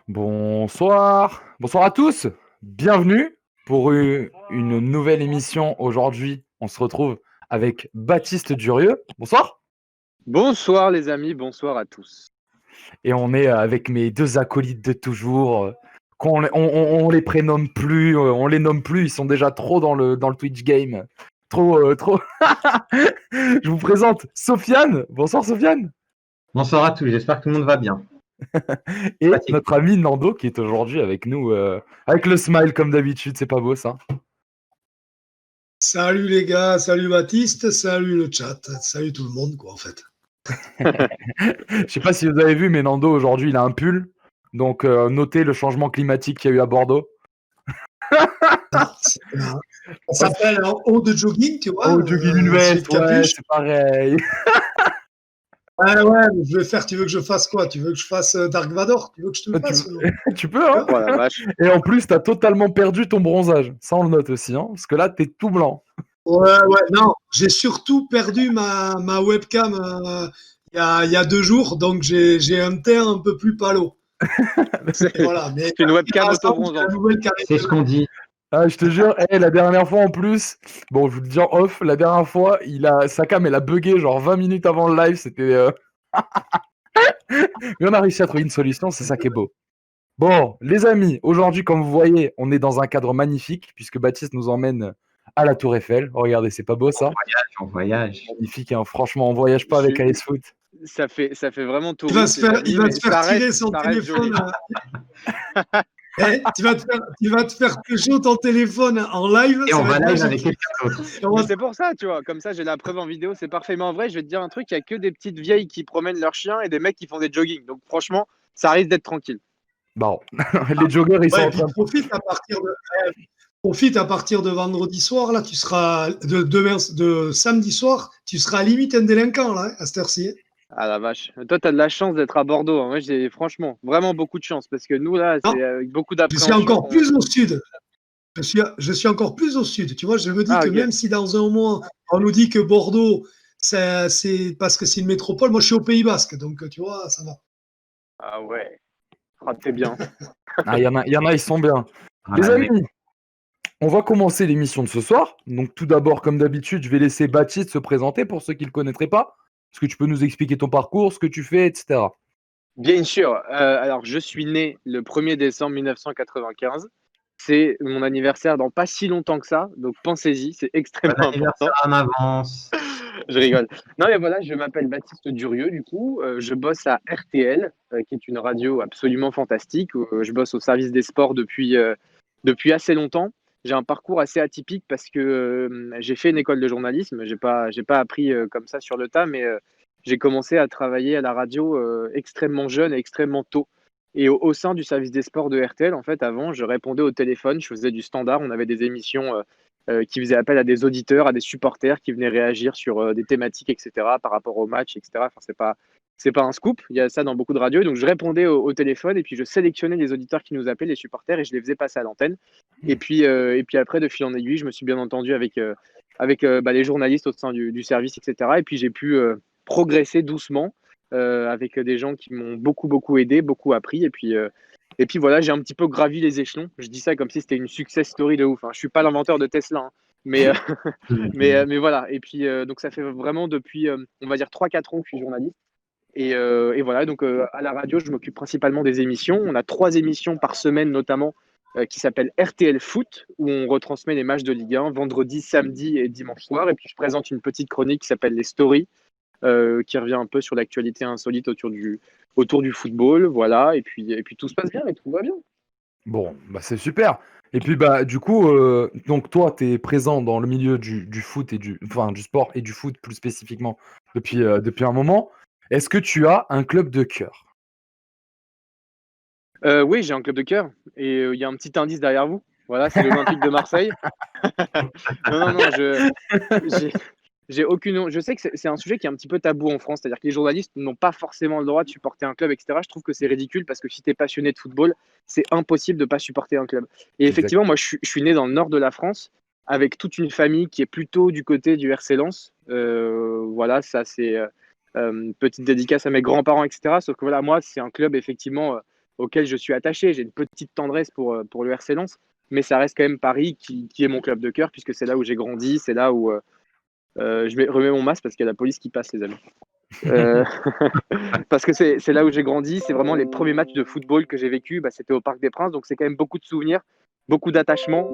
Bonsoir, bonsoir à tous. Bienvenue pour une nouvelle émission. Aujourd'hui, on se retrouve avec Baptiste Durieux. Bonsoir. Bonsoir les amis, bonsoir à tous. Et on est avec mes deux acolytes de toujours. On les prénomme plus, on les nomme plus. Ils sont déjà trop dans le Twitch game. Trop. Je vous présente Sofiane. Bonsoir Sofiane. Bonsoir à tous, j'espère que tout le monde va bien. Et Pratique. notre ami Nando qui est aujourd'hui avec nous, avec le smile comme d'habitude. C'est pas beau ça? Salut les gars, salut Baptiste, salut le chat, salut tout le monde quoi en fait. Je sais pas si vous avez vu, mais Nando aujourd'hui il a un pull. Donc notez le changement climatique qu'il y a eu à Bordeaux. Ça s'appelle un haut de jogging, tu vois. Oh, jogging une veste, ouais, c'est pareil. Ouais, mais je vais faire, tu veux que je fasse quoi? Tu veux que je fasse Dark Vador? Tu veux que je te le fasse? Tu peux, hein. Oh la vache. Et en plus, t'as totalement perdu ton bronzage. Ça, on le note aussi, hein, parce que là, t'es tout blanc. Ouais, non, j'ai surtout perdu ma webcam il y a 2 jours, donc j'ai un teint un peu plus pâle. Voilà, mais C'est une webcam auto-bronzante. C'est ce qu'on dit. Ah, je te jure, la dernière fois en plus, bon, je vous le dis en off, la dernière fois, sa cam, elle a bugué genre 20 minutes avant le live, c'était... Mais on a réussi à trouver une solution, c'est ça qui est beau. Bon, les amis, aujourd'hui, comme vous voyez, on est dans un cadre magnifique, puisque Baptiste nous emmène à la Tour Eiffel. Oh, regardez, c'est pas beau ça? On voyage. Magnifique, hein. Franchement, on voyage pas avec AS Foot. Ça fait vraiment tout. Il va se faire tirer son téléphone. Tu vas te faire pécho ton téléphone en live. Et on va live avec quelqu'un d'autre. C'est pour ça, tu vois. Comme ça, j'ai la preuve en vidéo, c'est parfait. Mais en vrai, je vais te dire un truc, il n'y a que des petites vieilles qui promènent leurs chiens et des mecs qui font des jogging. Donc franchement, ça risque d'être tranquille. Bon, les joggers, ils sont en train de... Profite à partir de vendredi soir, là, tu seras de samedi soir, tu seras limite un délinquant, là, à cette heure-ci. Ah la vache. Toi, tu as de la chance d'être à Bordeaux. Hein. Moi, j'ai franchement vraiment beaucoup de chance parce que nous, là, c'est avec beaucoup d'appréhension. Je suis encore plus au sud. Je suis encore plus au sud. Tu vois, je me dis que même si dans un mois, on nous dit que Bordeaux, c'est parce que c'est une métropole, moi, je suis au Pays Basque. Donc, tu vois, ça va. Ah ouais. Ah, t'es bien. Il y en a, ils sont bien. Les amis, on va commencer l'émission de ce soir. Donc, tout d'abord, comme d'habitude, je vais laisser Baptiste se présenter pour ceux qui ne le connaîtraient pas. Est-ce que tu peux nous expliquer ton parcours, ce que tu fais, etc. Bien sûr. Alors, je suis né le 1er décembre 1995. C'est mon anniversaire dans pas si longtemps que ça. Donc, pensez-y, c'est extrêmement important. En avance. Je rigole. Non, mais voilà, je m'appelle Baptiste Durieux, du coup. Je bosse à RTL, qui est une radio absolument fantastique. Je bosse au service des sports depuis assez longtemps. J'ai un parcours assez atypique parce que j'ai fait une école de journalisme. J'ai pas appris comme ça sur le tas, mais j'ai commencé à travailler à la radio extrêmement jeune et extrêmement tôt. Et au sein du service des sports de RTL, en fait, avant, je répondais au téléphone, je faisais du standard. On avait des émissions qui faisaient appel à des auditeurs, à des supporters qui venaient réagir sur des thématiques, etc., par rapport au match, etc. Enfin, c'est pas un scoop, il y a ça dans beaucoup de radios. Donc, je répondais au téléphone et puis je sélectionnais les auditeurs qui nous appelaient, les supporters, et je les faisais passer à l'antenne. Et puis après, de fil en aiguille, je me suis bien entendu avec les journalistes au sein du service, etc. Et puis, j'ai pu progresser doucement avec des gens qui m'ont beaucoup aidé, beaucoup appris. Et puis voilà, j'ai un petit peu gravi les échelons. Je dis ça comme si c'était une success story de ouf. Hein. Je suis pas l'inventeur de Tesla, hein. mais voilà. Et puis donc ça fait vraiment depuis, on va dire 3-4 ans que je suis journaliste. Et voilà, donc à la radio, je m'occupe principalement des émissions. On a 3 émissions par semaine notamment qui s'appellent RTL Foot, où on retransmet les matchs de Ligue 1 vendredi, samedi et dimanche soir. Et puis je présente une petite chronique qui s'appelle Les Stories, qui revient un peu sur l'actualité insolite autour du football. Voilà, et puis tout se passe bien et tout va bien. Bon, bah c'est super. Et puis bah du coup, donc toi, tu es présent dans le milieu du foot et du sport et du foot plus spécifiquement depuis un moment. Est-ce que tu as un club de cœur? Oui, j'ai un club de cœur et il y a un petit indice derrière vous. Voilà, c'est l'Olympique de Marseille. Non, j'ai aucune. Je sais que c'est un sujet qui est un petit peu tabou en France, c'est-à-dire que les journalistes n'ont pas forcément le droit de supporter un club, etc. Je trouve que c'est ridicule parce que si tu es passionné de football, c'est impossible de ne pas supporter un club. Et effectivement, moi, je suis né dans le nord de la France avec toute une famille qui est plutôt du côté du RC Lens. Voilà, ça c'est petite dédicace à mes grands-parents, etc. Sauf que voilà, moi, c'est un club effectivement auquel je suis attaché. J'ai une petite tendresse pour le RC Lens, mais ça reste quand même Paris qui est mon club de cœur, puisque c'est là où j'ai grandi, c'est là où remets mon masque parce qu'il y a la police qui passe, les amis. Parce que c'est là où j'ai grandi, c'est vraiment les premiers matchs de football que j'ai vécu, c'était au Parc des Princes, donc c'est quand même beaucoup de souvenirs, beaucoup d'attachements,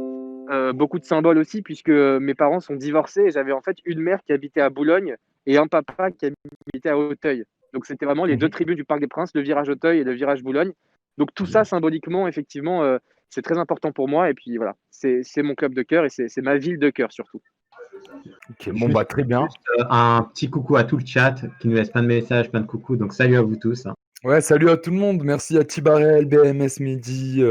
beaucoup de symboles aussi, puisque mes parents sont divorcés et j'avais en fait une mère qui habitait à Boulogne et un papa qui habitait à Auteuil. Donc c'était vraiment les deux tribus du Parc des Princes, le virage Auteuil et le virage Boulogne. Donc tout ça, symboliquement, effectivement, c'est très important pour moi. Et puis voilà, c'est mon club de cœur et c'est ma ville de cœur surtout. Ok, bon, très bien. Un petit coucou à tout le chat qui nous laisse plein de messages, plein de coucou. Donc salut à vous tous. Ouais, salut à tout le monde. Merci à Tibarel, BMS Mehdi,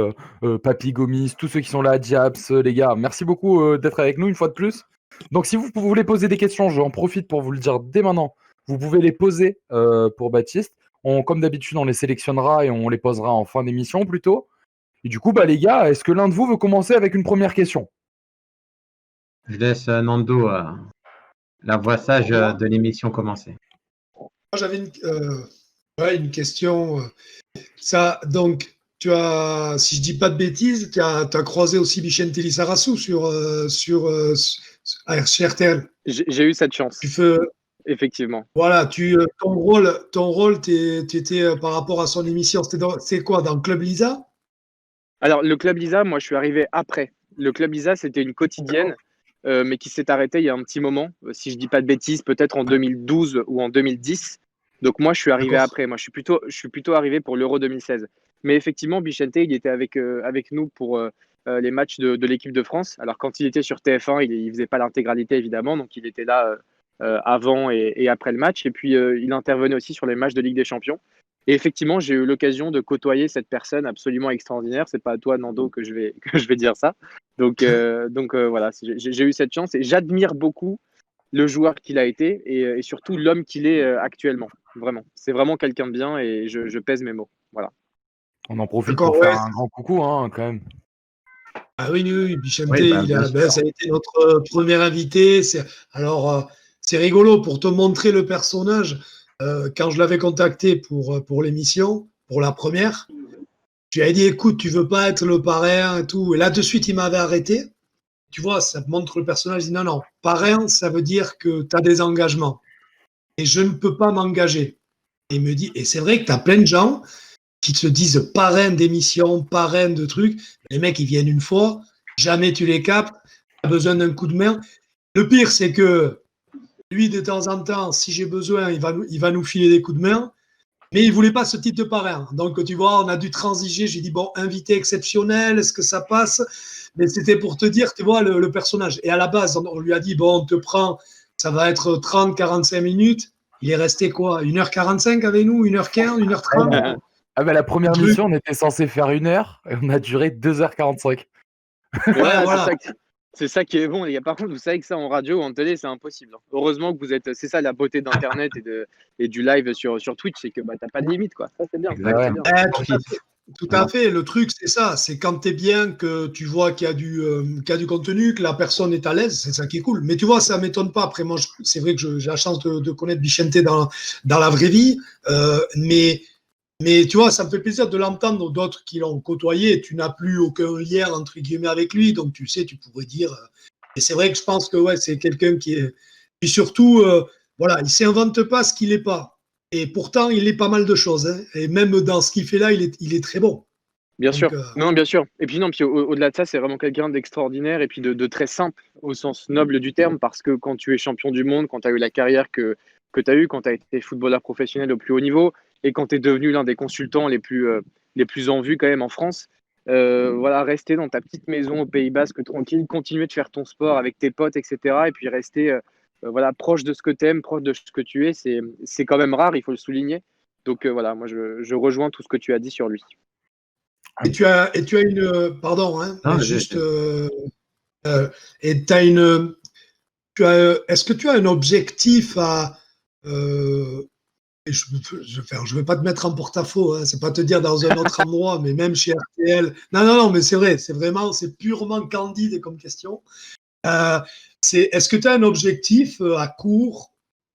Papy Gomis, tous ceux qui sont là, Diaps, les gars. Merci beaucoup d'être avec nous une fois de plus. Donc, si vous voulez poser des questions, j'en profite pour vous le dire dès maintenant. Vous pouvez les poser pour Baptiste. Comme d'habitude, on les sélectionnera et on les posera en fin d'émission plutôt. Et du coup, les gars, est-ce que l'un de vous veut commencer avec une première question ? Je laisse Nando, la voix sage de l'émission, commencer. Moi, j'avais une question. Ça, donc, si je dis pas de bêtises, tu as croisé aussi Vicente Lizarazu sur RTL. J'ai eu cette chance. Effectivement. Voilà, ton rôle, tu étais par rapport à son émission, c'est quoi, dans le Club Lisa ? Alors, le Club Lisa, moi, je suis arrivé après. Le Club Lisa, c'était une quotidienne, mais qui s'est arrêtée il y a un petit moment. Si je dis pas de bêtises, peut-être en 2012 ou en 2010. Donc, moi, je suis arrivé après. Moi, je suis plutôt arrivé pour l'Euro 2016. Mais effectivement, Vicente, il était avec nous pour les matchs de l'équipe de France. Alors, quand il était sur TF1, il faisait pas l'intégralité, évidemment. Donc, il était là avant et après le match. Et puis, il intervenait aussi sur les matchs de Ligue des Champions. Et effectivement, j'ai eu l'occasion de côtoyer cette personne absolument extraordinaire. C'est pas à toi, Nando, que je vais dire ça. Donc voilà, j'ai eu cette chance et j'admire beaucoup le joueur qu'il a été et surtout l'homme qu'il est actuellement. Vraiment, c'est vraiment quelqu'un de bien et je pèse mes mots. Voilà. On en profite pour faire un grand coucou, quand même. Ah oui, Vicente, ça a été notre premier invité. C'est rigolo pour te montrer le personnage. Quand je l'avais contacté pour l'émission, pour la première, je lui avais dit, écoute, tu veux pas être le parrain et tout. Et là, de suite, il m'avait arrêté. Tu vois, ça montre le personnage. Il dit, non, parrain, ça veut dire que tu as des engagements. Et je ne peux pas m'engager. Et il me dit, et c'est vrai que tu as plein de gens qui te disent parrain d'émission, parrain de trucs. Les mecs, ils viennent une fois, jamais tu les captes, tu as besoin d'un coup de main. Le pire, c'est que lui, de temps en temps, si j'ai besoin, il va nous filer des coups de main. Mais il ne voulait pas ce type de parrain. Donc, tu vois, on a dû transiger. J'ai dit, bon, invité exceptionnel, est-ce que ça passe ? Mais c'était pour te dire, tu vois, le personnage. Et à la base, on lui a dit, bon, on te prend, ça va être 30-45 minutes. Il est resté quoi ? 1h45 avec nous ? 1h15 ? 1h30 ? La première mission, on était censé faire 1h et on a duré 2h45. Voilà. C'est ça qui est bon, les gars. Par contre, vous savez que ça en radio ou en télé, c'est impossible. Heureusement que vous êtes. C'est ça la beauté d'Internet et du live sur Twitch, c'est que t'as pas de limite, quoi. Ça, c'est bien. Tout à fait. Le truc, c'est ça. C'est quand tu es bien, que tu vois qu'il y a du contenu, que la personne est à l'aise. C'est ça qui est cool. Mais tu vois, ça ne m'étonne pas. Après, moi, c'est vrai que j'ai la chance de connaître Vicente dans la vraie vie. Mais tu vois, ça me fait plaisir de l'entendre d'autres qui l'ont côtoyé. Tu n'as plus aucun lien, entre guillemets, avec lui. Donc, tu sais, tu pourrais dire. Et c'est vrai que je pense que c'est quelqu'un qui est. Puis surtout, il ne s'invente pas ce qu'il n'est pas. Et pourtant, il est pas mal de choses. Hein. Et même dans ce qu'il fait là, il est très bon. Bien sûr. Non, bien sûr. Et puis, au-delà de ça, c'est vraiment quelqu'un d'extraordinaire et puis de très simple au sens noble du terme. Parce que quand tu es champion du monde, quand tu as eu la carrière que tu as eue, quand tu as été footballeur professionnel au plus haut niveau, et quand tu es devenu l'un des consultants les plus en vue quand même en France, rester dans ta petite maison au Pays Basque tranquille, continuer de faire ton sport avec tes potes, etc. Et puis rester proche de ce que tu aimes, proche de ce que tu es, c'est quand même rare, il faut le souligner. Donc moi je rejoins tout ce que tu as dit sur lui. Et tu as une... Pardon, hein, juste... et tu as une... Est-ce que tu as un objectif à... je ne vais pas te mettre en porte-à-faux, hein, c'est pas te dire dans un autre endroit, mais même chez RTL. Non, mais c'est vrai, c'est purement candide comme question. Est-ce que tu as un objectif à court,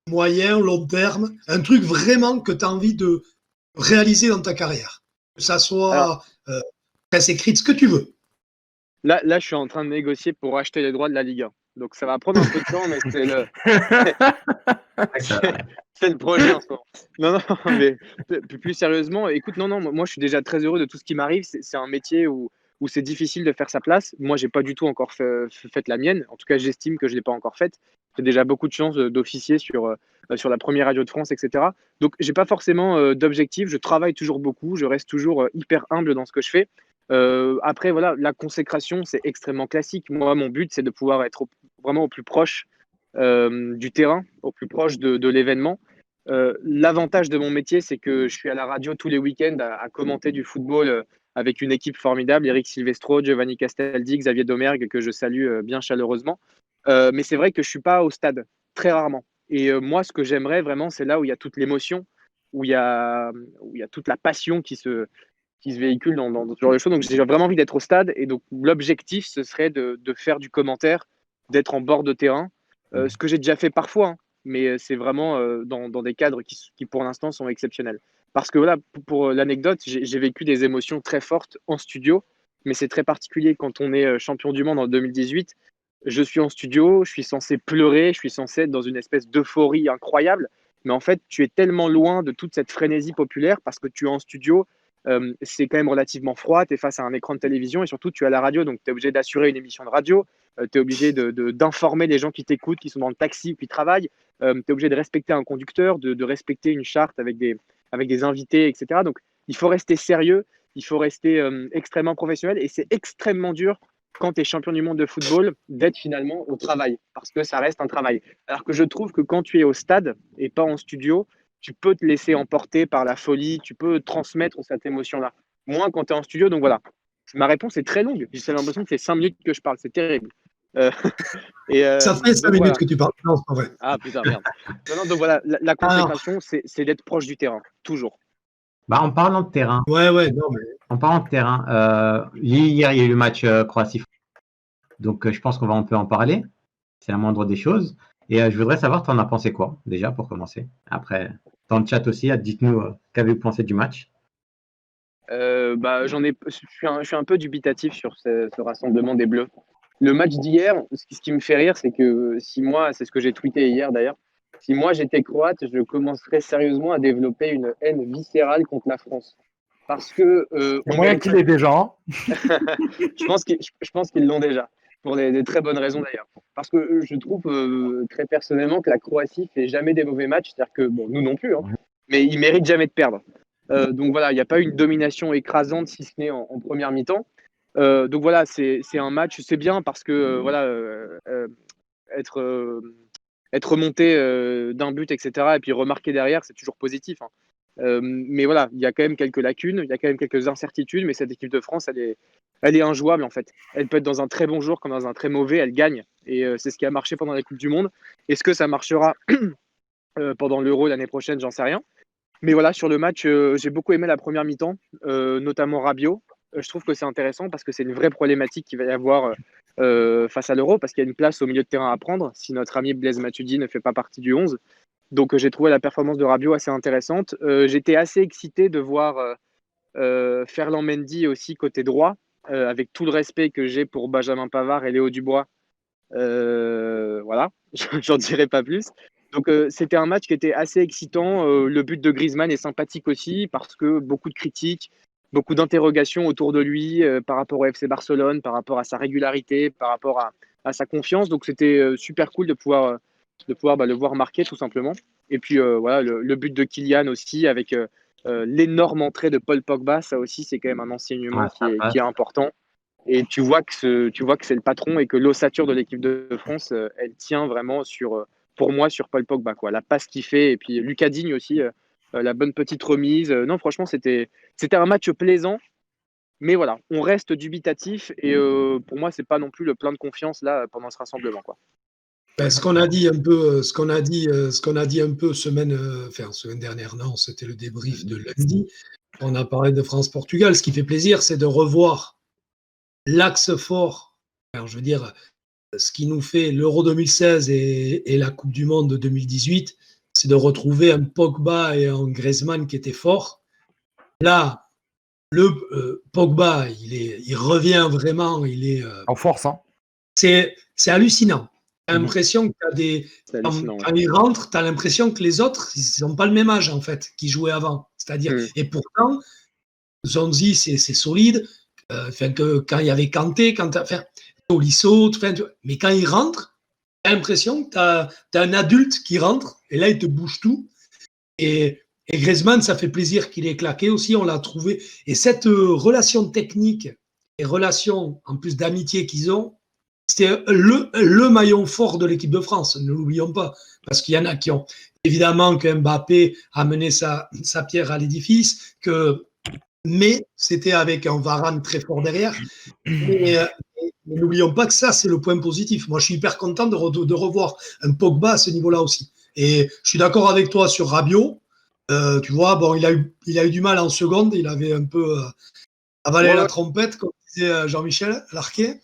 moyen, long terme, un truc vraiment que tu as envie de réaliser dans ta carrière ? Que ça soit presse écrite, ce que tu veux. Là, je suis en train de négocier pour acheter les droits de la Ligue 1. Donc ça va prendre un peu de temps, mais c'est le projet en ce moment. Non, mais plus sérieusement, écoute, non, moi je suis déjà très heureux de tout ce qui m'arrive. C'est un métier où c'est difficile de faire sa place. Moi, j'ai pas du tout encore fait la mienne. En tout cas, j'estime que je l'ai pas encore faite. J'ai déjà beaucoup de chance d'officier sur la première radio de France, etc. Donc, j'ai pas forcément d'objectif. Je travaille toujours beaucoup. Je reste toujours hyper humble dans ce que je fais. Après, voilà, la consécration, c'est extrêmement classique. Moi, mon but, c'est de pouvoir être vraiment au plus proche du terrain, au plus proche de l'événement. L'avantage de mon métier, c'est que je suis à la radio tous les week-ends à commenter du football avec une équipe formidable, Eric Silvestro, Giovanni Castaldi, Xavier Domergue, que je salue bien chaleureusement. Mais c'est vrai que je ne suis pas au stade, très rarement. Et moi, ce que j'aimerais vraiment, c'est là où il y a toute l'émotion, où il y a toute la passion qui se véhicule dans ce genre de choses. Donc j'ai vraiment envie d'être au stade. Et donc l'objectif, ce serait de faire du commentaire, d'être en bord de terrain. Ce que j'ai déjà fait parfois, hein, mais c'est vraiment dans des cadres qui pour l'instant sont exceptionnels. Parce que voilà, pour l'anecdote, j'ai vécu des émotions très fortes en studio, mais c'est très particulier quand on est champion du monde en 2018. Je suis en studio, je suis censé pleurer, je suis censé être dans une espèce d'euphorie incroyable, mais en fait, tu es tellement loin de toute cette frénésie populaire parce que tu es en studio, c'est quand même relativement froid, tu es face à un écran de télévision et surtout tu es à la radio, donc tu es obligé d'assurer une émission de radio, tu es obligé d'informer les gens qui t'écoutent, qui sont dans le taxi ou qui travaillent, tu es obligé de respecter un conducteur, de respecter une charte avec des invités, etc. Donc il faut rester sérieux, il faut rester extrêmement professionnel et c'est extrêmement dur quand tu es champion du monde de football d'être finalement au travail parce que ça reste un travail. Alors que je trouve que quand tu es au stade et pas en studio, tu peux te laisser emporter par la folie, tu peux transmettre cette émotion-là. Moins quand tu es en studio, donc voilà. Ma réponse est très longue. J'ai l'impression que c'est 5 minutes que je parle, c'est terrible. Ça fait 5 minutes que tu parles. Non, c'est pas vrai. Ah putain, merde. Non, donc voilà, la consécration, c'est d'être proche du terrain, toujours. Bah, en parlant de terrain. Ouais, non, mais. En parlant de terrain, hier, il y a eu le match Croatie. Donc, je pense qu'on peut en parler. C'est la moindre des choses. Et je voudrais savoir, tu en as pensé quoi, déjà, pour commencer. Après, dans le chat aussi, dites-nous qu'avez-vous pensé du match. Je suis un peu dubitatif sur ce rassemblement des Bleus. Le match d'hier, ce qui me fait rire, c'est que si moi, c'est ce que j'ai tweeté hier d'ailleurs, si moi j'étais croate, je commencerais sérieusement à développer une haine viscérale contre la France. Parce que. Moyen qu'il l'ait déjà. Hein. je pense qu'ils l'ont déjà. Pour des très bonnes raisons d'ailleurs. Parce que je trouve très personnellement que la Croatie fait jamais des mauvais matchs. C'est-à-dire que, bon, nous non plus, hein, mais ils méritent jamais de perdre. Donc voilà, il n'y a pas eu une domination écrasante, si ce n'est en première mi-temps. Donc voilà, c'est un match, c'est bien parce que être remonté d'un but, etc., et puis remarquer derrière, c'est toujours positif. Hein. Mais voilà, il y a quand même quelques lacunes, il y a quand même quelques incertitudes, mais cette équipe de France, elle est injouable en fait. Elle peut être dans un très bon jour comme dans un très mauvais, elle gagne. Et c'est ce qui a marché pendant la Coupe du Monde. Est-ce que ça marchera pendant l'Euro l'année prochaine? J'en sais rien. Mais voilà, sur le match, j'ai beaucoup aimé la première mi-temps, notamment Rabiot. Je trouve que c'est intéressant parce que c'est une vraie problématique qu'il va y avoir face à l'Euro, parce qu'il y a une place au milieu de terrain à prendre si notre ami Blaise Matuidi ne fait pas partie du 11. Donc j'ai trouvé la performance de Rabiot assez intéressante. J'étais assez excité de voir Ferland Mendy aussi côté droit, avec tout le respect que j'ai pour Benjamin Pavard et Léo Dubois. Voilà, j'en dirai pas plus. Donc c'était un match qui était assez excitant. Le but de Griezmann est sympathique aussi parce que beaucoup de critiques, beaucoup d'interrogations autour de lui par rapport au FC Barcelone, par rapport à sa régularité, par rapport à sa confiance. Donc c'était super cool de pouvoir le voir marquer tout simplement. Et puis voilà, le but de Kylian aussi avec l'énorme entrée de Paul Pogba, ça aussi c'est quand même un enseignement qui est important. Et tu vois que c'est le patron et que l'ossature de l'équipe de France, elle tient vraiment pour moi sur Paul Pogba, quoi. La passe qu'il fait et puis Lucas Digne aussi, la bonne petite remise. Non, franchement, c'était un match plaisant. Mais voilà, on reste dubitatif et pour moi, c'est pas non plus le plein de confiance là pendant ce rassemblement, quoi. Ce qu'on a dit un peu semaine dernière, non, c'était le débrief de lundi. On a parlé de France-Portugal. Ce qui fait plaisir, c'est de revoir l'axe fort. Alors, je veux dire, ce qui nous fait l'Euro 2016 et la Coupe du Monde de 2018, c'est de retrouver un Pogba et un Griezmann qui étaient forts. Là, Pogba, il revient vraiment, En force, hein. c'est hallucinant. Tu as Mhm. l'impression que C'est hallucinant. quand il rentre, tu as l'impression que les autres, ils n'ont pas le même âge, en fait, qu'ils jouaient avant. C'est-à-dire, et pourtant, Zonzi, c'est solide. Quand il y avait Kanté, Tolisso, mais quand il rentre, tu as l'impression que tu as un adulte qui rentre, et là, il te bouge tout. Et Griezmann, ça fait plaisir qu'il ait claqué aussi, on l'a trouvé. Et cette relation technique et relation, en plus d'amitié qu'ils ont, c'était le maillon fort de l'équipe de France, ne l'oublions pas. Parce qu'il y en a qui ont, évidemment, que Mbappé a mené sa pierre à l'édifice, mais c'était avec un Varane très fort derrière. Mais n'oublions pas que ça, c'est le point positif. Moi, je suis hyper content de revoir un Pogba à ce niveau-là aussi. Et je suis d'accord avec toi sur Rabiot. Tu vois, bon, il a eu du mal en seconde. Il avait un peu avalé la trompette, comme disait Jean-Michel Larquet.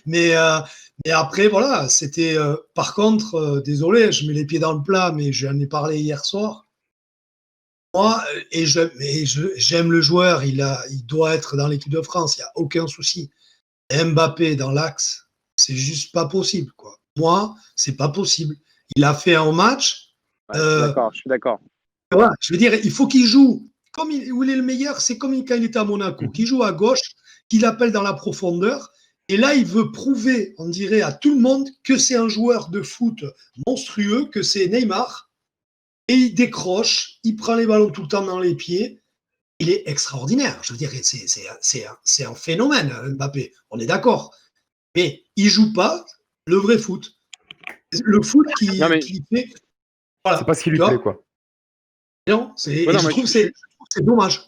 mais après, voilà, c'était. Par contre, désolé, je mets les pieds dans le plat, mais j'en ai parlé hier soir. Moi, j'aime le joueur, il doit être dans l'équipe de France, il n'y a aucun souci. Mbappé dans l'axe, c'est juste pas possible, quoi. Moi, c'est pas possible. Il a fait un match. Je suis d'accord. Voilà, je veux dire, il faut qu'il joue comme où il est le meilleur, c'est comme quand il était à Monaco, qu'il joue à gauche, qu'il appelle dans la profondeur. Et là, il veut prouver, on dirait, à tout le monde que c'est un joueur de foot monstrueux, que c'est Neymar. Et il décroche, il prend les ballons tout le temps dans les pieds. Il est extraordinaire. Je veux dire, c'est un phénomène, Mbappé. On est d'accord. Mais il ne joue pas le vrai foot. Le foot qui fait. Voilà. C'est pas ce qui lui plaît, quoi. Non, je trouve que c'est dommage.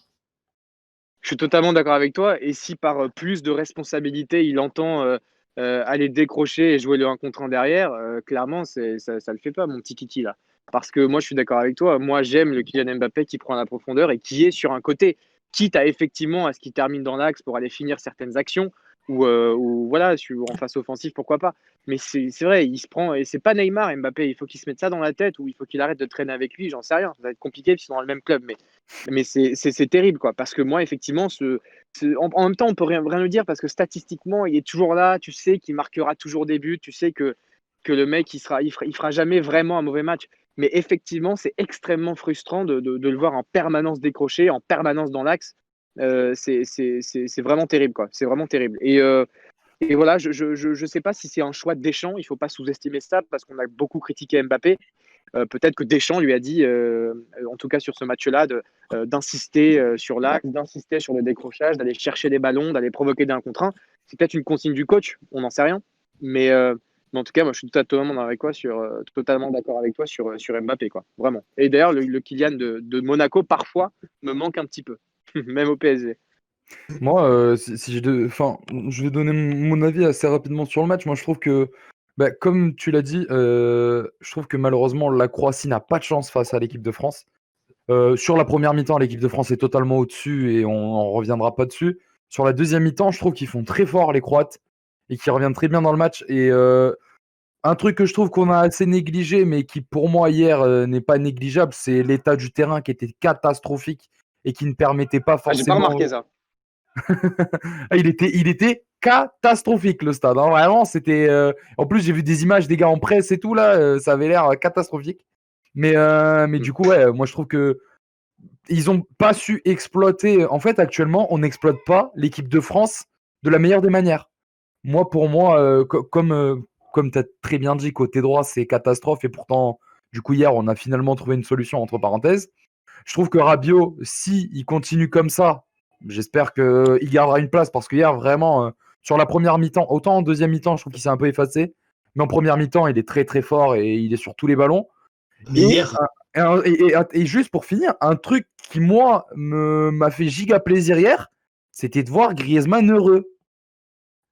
Je suis totalement d'accord avec toi. Et si par plus de responsabilité, il entend aller décrocher et jouer le 1 contre 1 derrière, clairement, ça le fait pas, mon petit Kiki, là. Parce que moi, je suis d'accord avec toi. Moi, j'aime le Kylian Mbappé qui prend la profondeur et qui est sur un côté, quitte à effectivement à ce qu'il termine dans l'axe pour aller finir certaines actions ou voilà, en phase offensive, pourquoi pas. Mais c'est vrai, il se prend et c'est pas Neymar Mbappé. Il faut qu'il se mette ça dans la tête ou il faut qu'il arrête de traîner avec lui. J'en sais rien. Ça va être compliqué parce qu'ils sont dans le même club, mais c'est terrible, quoi. Parce que moi, effectivement, en même temps, on peut rien lui dire parce que statistiquement, il est toujours là. Tu sais qu'il marquera toujours des buts. Tu sais que le mec, il fera jamais vraiment un mauvais match. Mais effectivement, c'est extrêmement frustrant de le voir en permanence décroché, en permanence dans l'axe. C'est vraiment terrible, quoi. C'est vraiment terrible. Et voilà, je sais pas si c'est un choix de Deschamps. Il faut pas sous-estimer ça parce qu'on a beaucoup critiqué Mbappé. Peut-être que Deschamps lui a dit, en tout cas sur ce match-là, d'insister sur l'axe, d'insister sur le décrochage, d'aller chercher des ballons, d'aller provoquer des 1 contre 1. C'est peut-être une consigne du coach, on n'en sait rien. Mais en tout cas, moi, je suis totalement d'accord avec toi sur Mbappé, quoi. Vraiment. Et d'ailleurs, le Kylian de Monaco, parfois, me manque un petit peu, même au PSG. Moi, si je vais donner mon avis assez rapidement sur le match. Moi, je trouve que, comme tu l'as dit, je trouve que malheureusement, la Croatie n'a pas de chance face à l'équipe de France. Sur la première mi-temps, l'équipe de France est totalement au-dessus et on n'en reviendra pas dessus. Sur la deuxième mi-temps, je trouve qu'ils font très fort les Croates et qu'ils reviennent très bien dans le match. Et un truc que je trouve qu'on a assez négligé, mais qui pour moi hier n'est pas négligeable, c'est l'état du terrain qui était catastrophique et qui ne permettait pas J'ai pas forcément. remarqué ça. Il était catastrophique le stade, hein. Vraiment, c'était. En plus, j'ai vu des images des gars en presse et tout là, ça avait l'air catastrophique. Mais du coup, ouais, moi je trouve que ils ont pas su exploiter. En fait, actuellement, on n'exploite pas l'équipe de France de la meilleure des manières. Pour moi, comme tu as très bien dit, côté droit, c'est catastrophe. Et pourtant, du coup, hier, on a finalement trouvé une solution, entre parenthèses. Je trouve que Rabiot, si il continue comme ça, j'espère qu'il gardera une place. Parce que hier, vraiment, sur la première mi-temps, autant en deuxième mi-temps, je trouve qu'il s'est un peu effacé. Mais en première mi-temps, il est très très fort et il est sur tous les ballons. Et juste pour finir, un truc qui, moi, m'a fait giga plaisir hier, c'était de voir Griezmann heureux.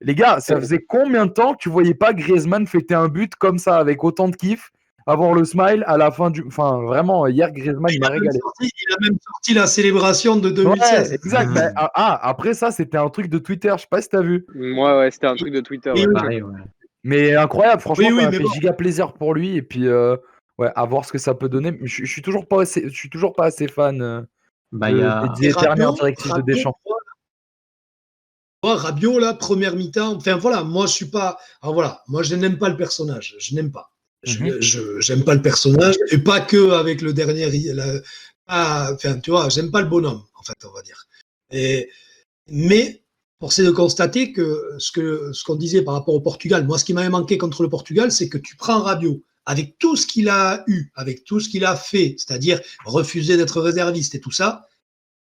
Les gars, ça faisait combien de temps que tu voyais pas Griezmann fêter un but comme ça, avec autant de kiff, avoir le smile à la fin du... Enfin, vraiment, hier, Griezmann, il m'a régalé. Il a même sorti la célébration de 2016. Ouais, exact. Après ça, c'était un truc de Twitter, je sais pas si t'as vu. Ouais, c'était un truc de Twitter. Oui, Ouais. Pareil, ouais. Mais incroyable, franchement, ça m'a fait bon. giga plaisir pour lui. Et puis, ouais, à voir ce que ça peut donner. Je suis toujours pas assez fan Bah, il y a... des dernières directives de Deschamps. Moi, Rabiot, là, première mi-temps, enfin voilà, moi je suis pas. Alors voilà, moi je n'aime pas le personnage, je n'aime pas. J'aime pas le personnage, et pas que avec le dernier. Enfin, tu vois, j'aime pas le bonhomme, en fait, on va dire. Mais force est de constater que ce qu'on disait par rapport au Portugal, moi ce qui m'avait manqué contre le Portugal, c'est que tu prends Rabiot, avec tout ce qu'il a eu, avec tout ce qu'il a fait, c'est-à-dire refuser d'être réserviste et tout ça,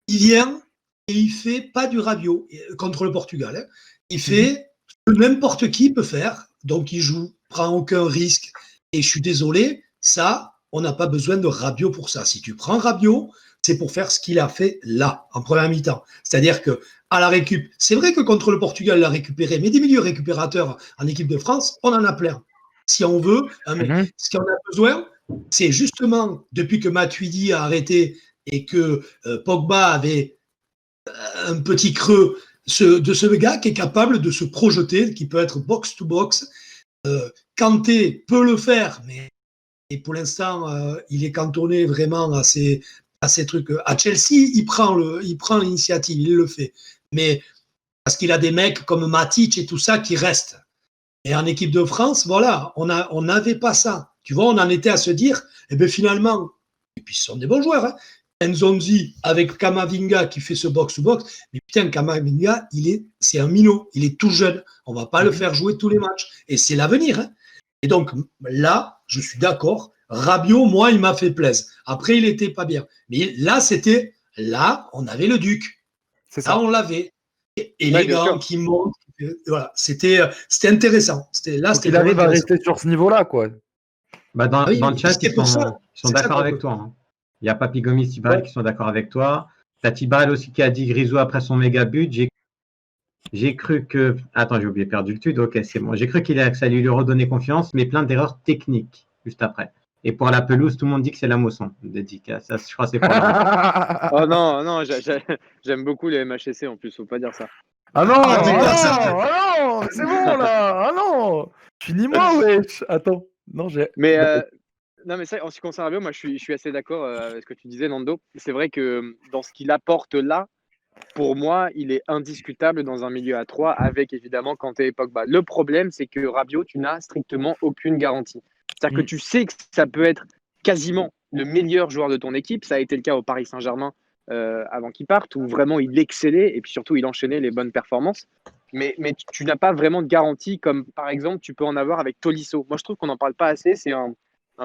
il vient et il fait pas du Rabiot contre le Portugal. Hein. Il fait ce que n'importe qui peut faire, donc il joue, prend aucun risque. Et je suis désolé, ça, on n'a pas besoin de Rabiot pour ça. Si tu prends Rabiot, c'est pour faire ce qu'il a fait là, en première mi-temps. C'est-à-dire que à la récup, c'est vrai que contre le Portugal, il a récupéré, mais des milieux récupérateurs en équipe de France, on en a plein. Si on veut, mais ce qu'on a besoin, c'est justement, depuis que Matuidi a arrêté et que Pogba avait un petit creux, de ce gars qui est capable de se projeter, qui peut être box-to-box. Kanté peut le faire, mais et pour l'instant, il est cantonné vraiment à ces trucs. À Chelsea, il prend l'initiative, il le fait. Mais parce qu'il a des mecs comme Matic et tout ça qui restent. Et en équipe de France, voilà, on n'avait pas ça. Tu vois, on en était à se dire, eh bien finalement, et puis ce sont des bons joueurs, hein. Nzonzi avec Kamavinga qui fait ce box-to-box, mais putain, Kamavinga, c'est un minot, il est tout jeune, on va pas le faire jouer tous les matchs, et c'est l'avenir. Hein. Et donc là, je suis d'accord, Rabiot, moi, il m'a fait plaisir. Après, il était pas bien, mais là, on avait le Duc, C'est ça. Là, on l'avait, et les gars qui montent, voilà, c'était intéressant. Il arrive à rester sur ce niveau-là, quoi. Bah dans le chat, ils sont d'accord avec toi. Hein. Il y a Papy Gomis, Tibal qui sont d'accord avec toi. T'as Tibal aussi qui a dit Grisou après son méga but. J'ai cru que... Attends, j'ai oublié, perdu le tude. Ok, c'est bon. J'ai cru que ça lui redonnait confiance, mais plein d'erreurs techniques juste après. Et pour la pelouse, tout le monde dit que c'est la Mosson. Dédicace. Ça, je crois que c'est pour la Oh non, j'aime beaucoup les MHSC en plus, faut pas dire ça. Ah non, c'est bon là. Ah non, je suis ni moi, wesh. Attends, non, Non, mais ça, en ce qui concerne Rabiot, moi, je suis assez d'accord avec ce que tu disais, Nando. C'est vrai que dans ce qu'il apporte là, pour moi, il est indiscutable dans un milieu à 3 avec évidemment Kanté et Pogba. Le problème, c'est que Rabiot, tu n'as strictement aucune garantie. C'est-à-dire que tu sais que ça peut être quasiment le meilleur joueur de ton équipe. Ça a été le cas au Paris Saint-Germain avant qu'il parte, où vraiment il excellait et puis surtout il enchaînait les bonnes performances. Mais tu n'as pas vraiment de garantie comme par exemple tu peux en avoir avec Tolisso. Moi, je trouve qu'on n'en parle pas assez. C'est un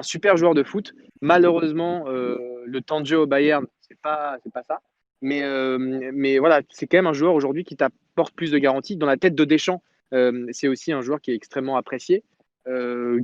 super joueur de foot. Malheureusement, le temps de jeu au Bayern, c'est pas ça. Mais voilà, c'est quand même un joueur aujourd'hui qui t'apporte plus de garanties. Dans la tête de Deschamps, c'est aussi un joueur qui est extrêmement apprécié,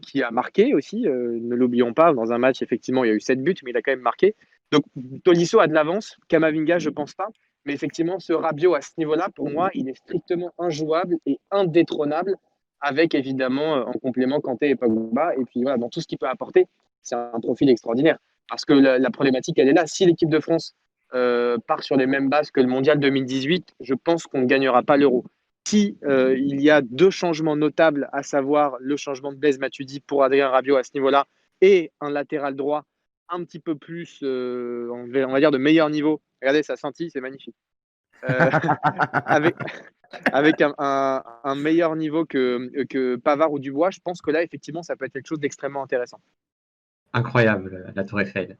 qui a marqué aussi. Ne l'oublions pas, dans un match, effectivement, il y a eu 7 buts, mais il a quand même marqué. Donc, Tolisso a de l'avance. Kamavinga, je pense pas. Mais effectivement, ce Rabiot, à ce niveau-là, pour moi, il est strictement injouable et indétrônable, avec évidemment en complément Kanté et Pogba. Et puis voilà, dans tout ce qu'il peut apporter, c'est un profil extraordinaire. Parce que la problématique, elle est là. Si l'équipe de France part sur les mêmes bases que le mondial 2018, je pense qu'on ne gagnera pas l'Euro. Si il y a 2 changements notables, à savoir le changement de Blaise Matuidi pour Adrien Rabiot à ce niveau-là et un latéral droit un petit peu plus, on va dire, de meilleur niveau. Regardez, ça scintille, c'est magnifique. Avec un meilleur niveau que Pavard ou Dubois, je pense que là, effectivement, ça peut être quelque chose d'extrêmement intéressant. Incroyable, la Tour Eiffel.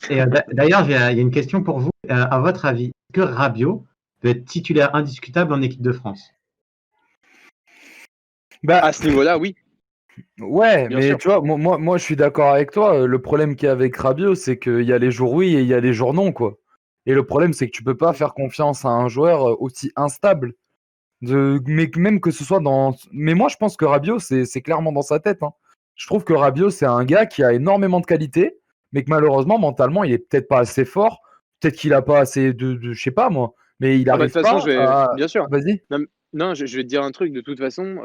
Et d'ailleurs, il y a une question pour vous. À votre avis, est-ce que Rabiot peut être titulaire indiscutable en équipe de France? À ce niveau-là, oui. Ouais, bien mais sûr. Tu vois, moi, je suis d'accord avec toi. Le problème qu'il y a avec Rabiot, c'est qu'il y a les jours oui et il y a les jours non, quoi. Et le problème, c'est que tu peux pas faire confiance à un joueur aussi instable. Mais même que ce soit dans... Mais moi, je pense que Rabiot, c'est clairement dans sa tête. Hein. Je trouve que Rabiot, c'est un gars qui a énormément de qualité, mais que malheureusement, mentalement, il est peut-être pas assez fort. Peut-être qu'il a pas assez de je sais pas moi. Mais il arrive pas Bien sûr. Vas-y. Non, je vais te dire un truc. De toute façon,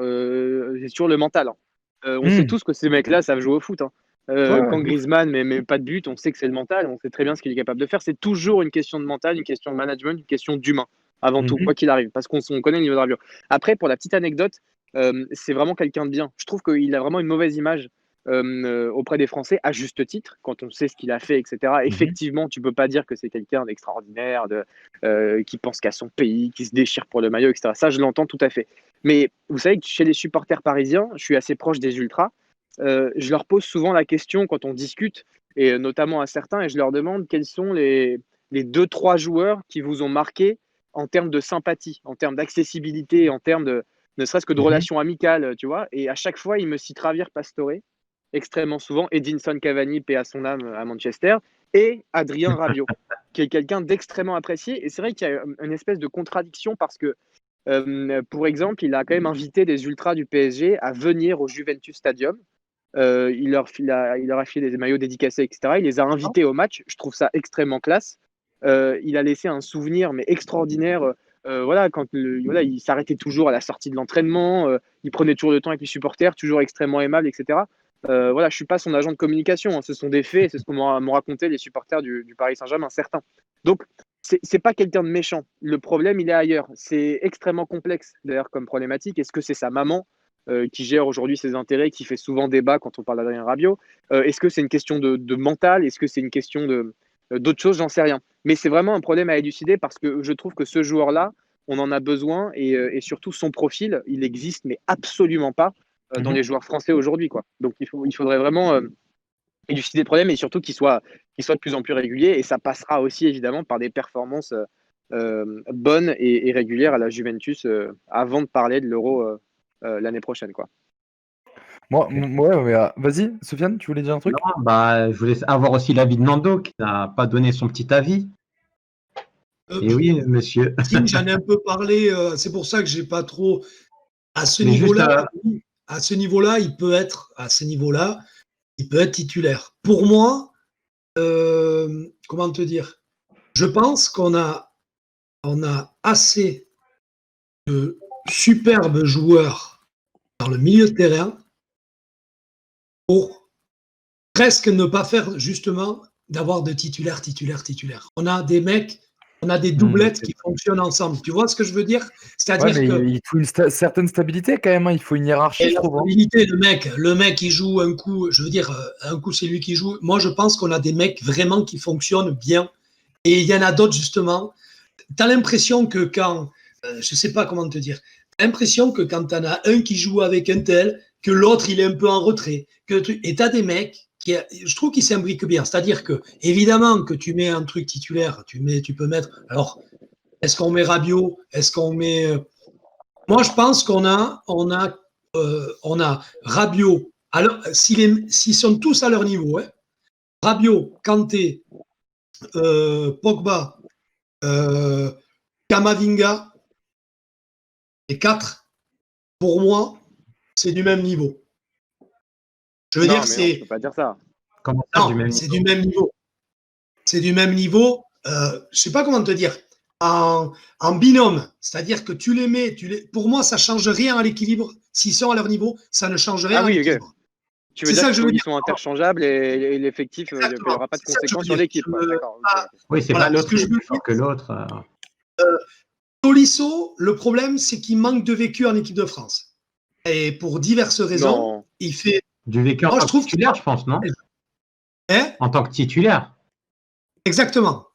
c'est sur le mental. Hein. On sait tous que ces mecs-là savent jouer au foot. Hein. Quand Griezmann met pas de but, on sait que c'est le mental. On sait très bien ce qu'il est capable de faire. C'est toujours une question de mental, une question de management, une question d'humain. Avant tout, quoi qu'il arrive, parce qu'on connaît le niveau de Rabiot. Après, pour la petite anecdote, c'est vraiment quelqu'un de bien. Je trouve qu'il a vraiment une mauvaise image auprès des Français, à juste titre, quand on sait ce qu'il a fait, etc. Effectivement, tu peux pas dire que c'est quelqu'un d'extraordinaire, qui pense qu'à son pays, qui se déchire pour le maillot, etc. Ça, je l'entends tout à fait. Mais vous savez que chez les supporters parisiens, je suis assez proche des ultras, je leur pose souvent la question quand on discute, et notamment à certains, et je leur demande quels sont les 2-3 joueurs qui vous ont marqué en termes de sympathie, en termes d'accessibilité, en termes de ne serait-ce que de relations amicales, tu vois. Et à chaque fois, ils me citent Javier Pastore, extrêmement souvent, Edinson Cavani, paix à son âme, à Manchester, et Adrien Rabiot, qui est quelqu'un d'extrêmement apprécié. Et c'est vrai qu'il y a une espèce de contradiction parce que, pour exemple, il a quand même invité des ultras du PSG à venir au Juventus Stadium. Il leur a filé des maillots dédicacés, etc. Il les a invités au match. Je trouve ça extrêmement classe. Il a laissé un souvenir mais extraordinaire. Voilà, il s'arrêtait toujours à la sortie de l'entraînement. Il prenait toujours le temps avec les supporters, toujours extrêmement aimable, etc. Voilà, je suis pas son agent de communication. Hein, ce sont des faits. C'est ce que m'ont raconté les supporters du Paris Saint-Germain, certains. Donc, c'est pas quelqu'un de méchant. Le problème, il est ailleurs. C'est extrêmement complexe, d'ailleurs, comme problématique. Est-ce que c'est sa maman qui gère aujourd'hui ses intérêts, qui fait souvent débat quand on parle d'Adrien Rabiot? Est-ce que c'est une question de mental? Est-ce que c'est une question d'autre chose? J'en sais rien. Mais c'est vraiment un problème à élucider parce que je trouve que ce joueur-là, on en a besoin et surtout son profil, il existe, mais absolument pas dans les joueurs français aujourd'hui, quoi. Donc il faudrait vraiment élucider le problème et surtout qu'il soit de plus en plus régulier. Et ça passera aussi évidemment par des performances bonnes et régulières à la Juventus avant de parler de l'Euro l'année prochaine, quoi. Ouais, mais, vas-y, Sofiane, tu voulais dire un truc? Non, je voulais avoir aussi l'avis de Nando qui n'a pas donné son petit avis. Et oui, monsieur. J'en ai un peu parlé, c'est pour ça que j'ai pas trop. À ce niveau-là, il peut être titulaire. Pour moi, comment te dire? Je pense qu'on a assez de superbes joueurs dans le milieu de terrain pour presque ne pas faire justement d'avoir de titulaire. On a des mecs, on a des doublettes qui fonctionnent ensemble. Tu vois ce que je veux dire? C'est-à-dire que il faut une certaine stabilité quand même. Il faut une hiérarchie, je trouve. Stabilité, le mec, il joue un coup. Je veux dire, un coup c'est lui qui joue. Moi, je pense qu'on a des mecs vraiment qui fonctionnent bien. Et il y en a d'autres justement. T'as l'impression que quand, je sais pas comment te dire, t'as l'impression que quand t'en as un qui joue avec un tel, que l'autre il est un peu en retrait. Et t'as des mecs je trouve qu'ils s'imbriquent bien. C'est-à-dire que, évidemment, que tu mets un truc titulaire, tu peux mettre. Alors, est-ce qu'on met Rabiot? Est-ce qu'on met. Moi, je pense qu'on a Rabiot. Alors, s'ils sont tous à leur niveau, hein, Rabiot, Kanté, Pogba, Camavinga, les 4, pour moi, c'est du même niveau. Je veux dire, c'est. Non, je peux pas dire ça. Comment ça, non, c'est du même niveau. C'est du même niveau. Je sais pas comment te dire. En binôme, c'est-à-dire que tu les mets, pour moi, ça change rien à l'équilibre. S'ils sont à leur niveau, ça ne change rien à l'équilibre. Okay. Tu veux dire qu'ils sont interchangeables et l'effectif, il n'y aura pas de conséquences sur l'équipe. Oui, c'est pas l'autre qui est plus fort que l'autre. Tolisso, le problème, c'est qu'il manque de vécu en équipe de France. Et pour diverses raisons, il fait. Du vécu en tant que titulaire, je pense, non? En tant que titulaire. Exactement.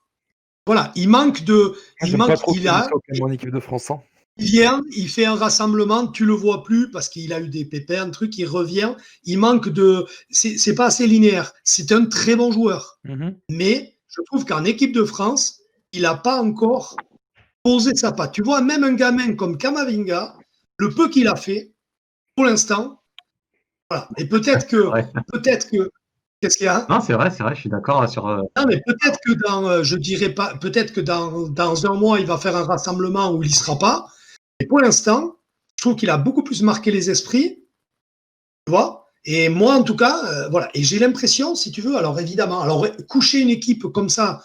Voilà, il manque de. En équipe de France. Hein. Il vient, il fait un rassemblement, tu le vois plus parce qu'il a eu des pépins, un truc, il revient. Il manque de. C'est pas assez linéaire. C'est un très bon joueur. Mais je trouve qu'en équipe de France, il n'a pas encore posé sa patte. Tu vois, même un gamin comme Camavinga, le peu qu'il a fait, pour l'instant, voilà. Et peut-être que. Qu'est-ce qu'il y a? Non, c'est vrai, je suis d'accord sur. Non, mais peut-être que je dirais pas, peut-être que dans un mois, il va faire un rassemblement où il n'y sera pas. Et pour l'instant, je trouve qu'il a beaucoup plus marqué les esprits. Tu vois? Et moi, en tout cas, voilà. Et j'ai l'impression, si tu veux, alors évidemment, coucher une équipe comme ça,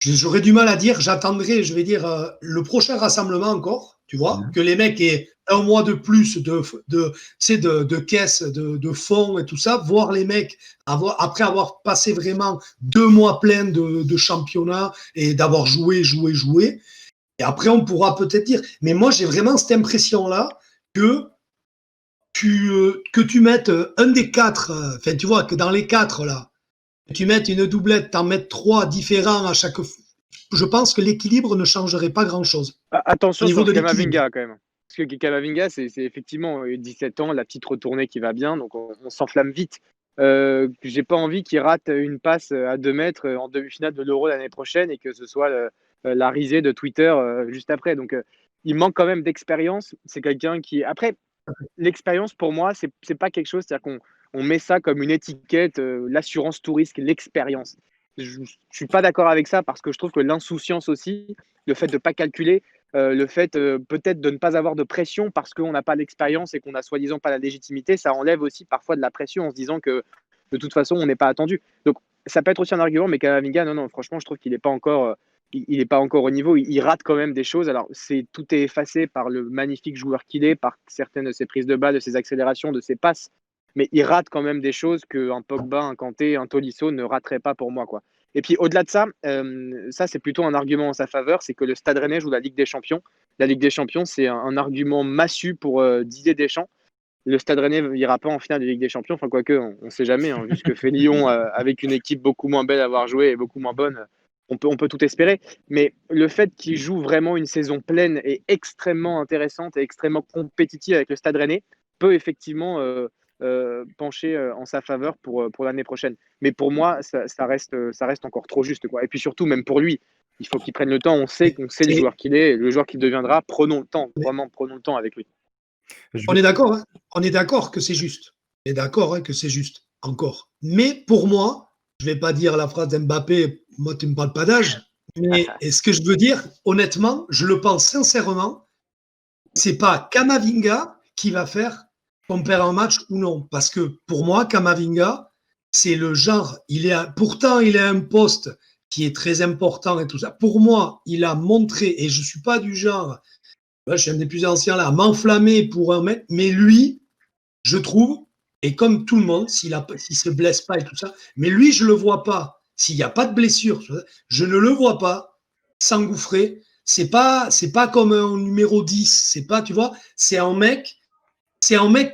j'aurais du mal à dire, j'attendrai, je vais dire, le prochain rassemblement encore, tu vois, que les mecs aient un mois de plus de caisse, de fonds et tout ça, voir les mecs, après avoir passé vraiment 2 mois pleins de championnat et d'avoir joué. Et après, on pourra peut-être dire. Mais moi, j'ai vraiment cette impression-là que que tu mettes un des 4, enfin tu vois, que dans les 4 là, que tu mettes une doublette, t'en mettes 3 différents à chaque fois, je pense que l'équilibre ne changerait pas grand-chose. Attention Au niveau sur de l'équilibre. Kamavinga quand même. Parce que Kamavinga, c'est effectivement 17 ans, la petite retournée qui va bien, donc on s'enflamme vite. J'ai pas envie qu'il rate une passe à 2 mètres en demi-finale de l'Euro l'année prochaine et que ce soit la risée de Twitter juste après. Donc il manque quand même d'expérience. C'est quelqu'un qui. Après, l'expérience pour moi, c'est pas quelque chose, c'est-à-dire qu'on met ça comme une étiquette, l'assurance tout risque, l'expérience. Je suis pas d'accord avec ça parce que je trouve que l'insouciance aussi, le fait de ne pas calculer, le fait peut-être de ne pas avoir de pression parce qu'on n'a pas l'expérience et qu'on n'a soi-disant pas la légitimité, ça enlève aussi parfois de la pression en se disant que de toute façon on n'est pas attendu. Donc ça peut être aussi un argument, mais Kamavinga, non, franchement, je trouve qu'il n'est pas encore. Il n'est pas encore au niveau, il rate quand même des choses. Alors, tout est effacé par le magnifique joueur qu'il est, par certaines de ses prises de balle, de ses accélérations, de ses passes. Mais il rate quand même des choses qu'un Pogba, un Kanté, un Tolisso ne raterait pas pour moi, quoi. Et puis, au-delà de ça, ça, c'est plutôt un argument en sa faveur, c'est que le Stade Rennais joue la Ligue des Champions. La Ligue des Champions, c'est un argument massu pour Didier Deschamps. Le Stade Rennais n'ira pas en finale de Ligue des Champions. Enfin, quoique, on ne sait jamais, hein, vu ce que fait Lyon avec une équipe beaucoup moins belle à avoir joué et beaucoup moins bonne. On peut tout espérer, mais le fait qu'il joue vraiment une saison pleine et extrêmement intéressante et extrêmement compétitive avec le Stade Rennais peut effectivement pencher en sa faveur pour l'année prochaine. Mais pour moi, ça reste encore trop juste, quoi. Et puis surtout, même pour lui, il faut qu'il prenne le temps. On sait le joueur qu'il est, le joueur qu'il deviendra. Prenons le temps, vraiment, prenons le temps avec lui. On est d'accord, hein. On est d'accord que c'est juste. On est d'accord, hein, que c'est juste, encore. Mais pour moi, je ne vais pas dire la phrase d'Mbappé, moi tu ne me parles pas d'âge, mais ce que je veux dire, honnêtement, je le pense sincèrement, c'est pas Kamavinga qui va faire qu'on perd un match ou non. Parce que pour moi, Kamavinga, c'est le genre, pourtant il a un poste qui est très important et tout ça. Pour moi, il a montré, et je ne suis pas du genre, je suis un des plus anciens là, à m'enflammer pour un mec, mais lui, je trouve, et comme tout le monde, s'il se blesse pas et tout ça, mais lui, je le vois pas. S'il n'y a pas de blessure, je ne le vois pas s'engouffrer. C'est pas comme un numéro 10, c'est pas, tu vois, c'est un mec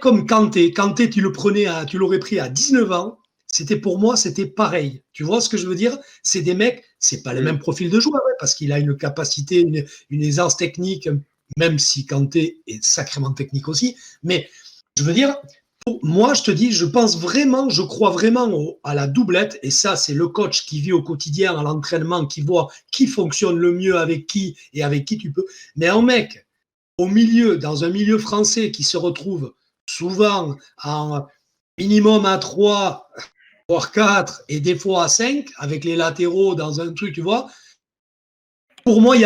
comme Kanté. Kanté, tu l'aurais pris à 19 ans. Pour moi, c'était pareil. Tu vois ce que je veux dire? C'est des mecs, c'est pas le même profil de joueur, ouais, parce qu'il a une capacité, une aisance technique, même si Kanté est sacrément technique aussi. Mais je veux dire, moi, je te dis, je crois vraiment à la doublette, et ça, c'est le coach qui vit au quotidien, à l'entraînement, qui voit qui fonctionne le mieux avec qui et avec qui tu peux. Mais un mec, dans un milieu français qui se retrouve souvent en minimum à 3, voire 4, et des fois à 5, avec les latéraux dans un truc, tu vois. Pour moi,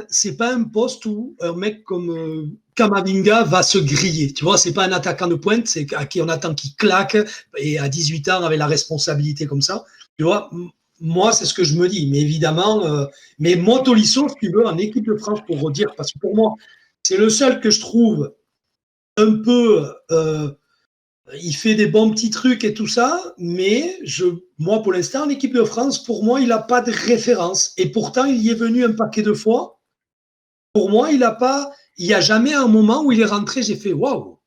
c'est pas un poste où un mec comme Kamavinga va se griller. Tu vois, c'est pas un attaquant de pointe, c'est à qui on attend qu'il claque, et à 18 ans, avec la responsabilité comme ça. Tu vois, moi, c'est ce que je me dis. Mais évidemment, mais moi, Tolisso, si tu veux, en équipe de France, pour redire, parce que pour moi, c'est le seul que je trouve un peu. Il fait des bons petits trucs et tout ça, mais moi, pour l'instant, l'équipe de France, pour moi, il n'a pas de référence. Et pourtant, il y est venu un paquet de fois. Pour moi, il n'y a jamais un moment où il est rentré, j'ai fait waouh.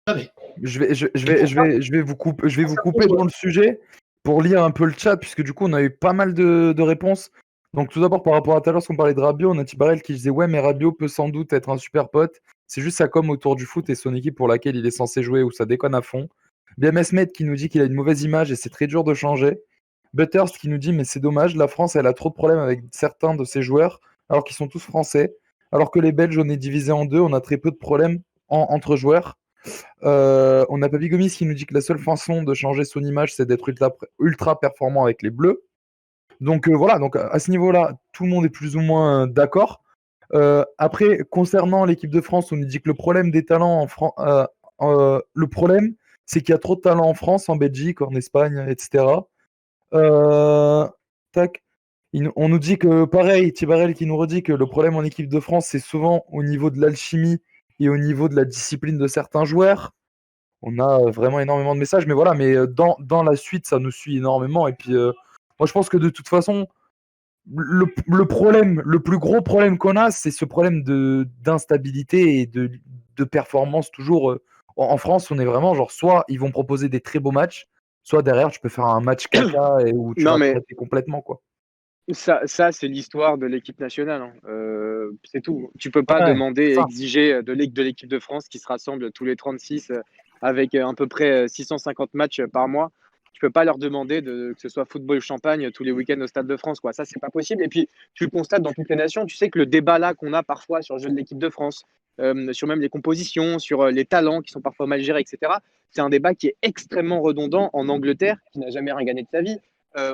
Jamais. Je vais vous couper dans le sujet pour lire un peu le chat, puisque du coup, on a eu pas mal de réponses. Donc, tout d'abord, par rapport à tout à l'heure, lorsqu'on parlait de Rabiot, on a Tibarel qui disait ouais, mais Rabiot peut sans doute être un super pote. C'est juste sa com autour du foot et son équipe pour laquelle il est censé jouer où ça déconne à fond. BMS Med qui nous dit qu'il a une mauvaise image et c'est très dur de changer. Butters qui nous dit mais c'est dommage, la France elle a trop de problèmes avec certains de ses joueurs alors qu'ils sont tous français. Alors que les Belges, on est divisé en deux, on a très peu de problèmes entre joueurs. On a Papi Gomis qui nous dit que la seule façon de changer son image, c'est d'être ultra performant avec les Bleus. Donc voilà, donc à ce niveau-là, tout le monde est plus ou moins d'accord. Après, concernant l'équipe de France, on nous dit que le problème des talents le problème, c'est qu'il y a trop de talents en France, en Belgique, en Espagne, etc. Tac. On nous dit que, pareil, Tibarel qui nous redit que le problème en équipe de France, c'est souvent au niveau de l'alchimie et au niveau de la discipline de certains joueurs. On a vraiment énormément de messages, mais voilà, mais dans la suite, ça nous suit énormément. Et puis, moi, je pense que de toute façon, le problème, le plus gros problème qu'on a, c'est ce problème d'instabilité et de performance toujours en France, on est vraiment genre, soit ils vont proposer des très beaux matchs, soit derrière, tu peux faire un match caca où tu Non, vas te mais rater complètement, quoi. ça c'est l'histoire de l'équipe nationale, hein. C'est tout. Tu peux pas Ouais, demander c'est et ça. exiger de l'équipe de France qui se rassemble tous les 36 avec à peu près 650 matchs par mois. Tu peux pas leur demander que ce soit football champagne tous les week-ends au Stade de France, quoi. Ça, c'est pas possible. Et puis, tu le constates dans toutes les nations. Tu sais que le débat là qu'on a parfois sur le jeu de l'équipe de France, sur même les compositions, sur les talents qui sont parfois mal gérés, etc., c'est un débat qui est extrêmement redondant en Angleterre, qui n'a jamais rien gagné de sa vie,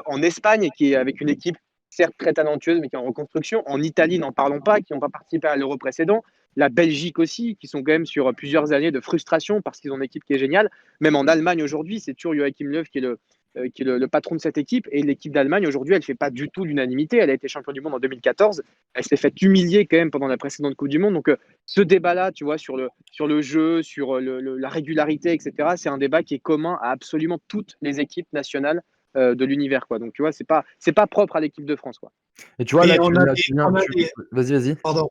en Espagne, qui est avec une équipe certes très talentueuse, mais qui est en reconstruction. En Italie, n'en parlons pas, qui n'ont pas participé à l'Euro précédent. La Belgique aussi, qui sont quand même sur plusieurs années de frustration parce qu'ils ont une équipe qui est géniale. Même en Allemagne aujourd'hui, c'est toujours Joachim Löw qui est le patron de cette équipe. Et l'équipe d'Allemagne aujourd'hui, elle ne fait pas du tout l'unanimité. Elle a été championne du monde en 2014. Elle s'est fait humilier quand même pendant la précédente Coupe du Monde. Donc ce débat-là, tu vois, sur le jeu, sur la régularité, etc., c'est un débat qui est commun à absolument toutes les équipes nationales de l'univers, quoi. Donc tu vois, c'est pas propre à l'équipe de France, quoi. Et tu vois, Mais là, vas-y. pardon.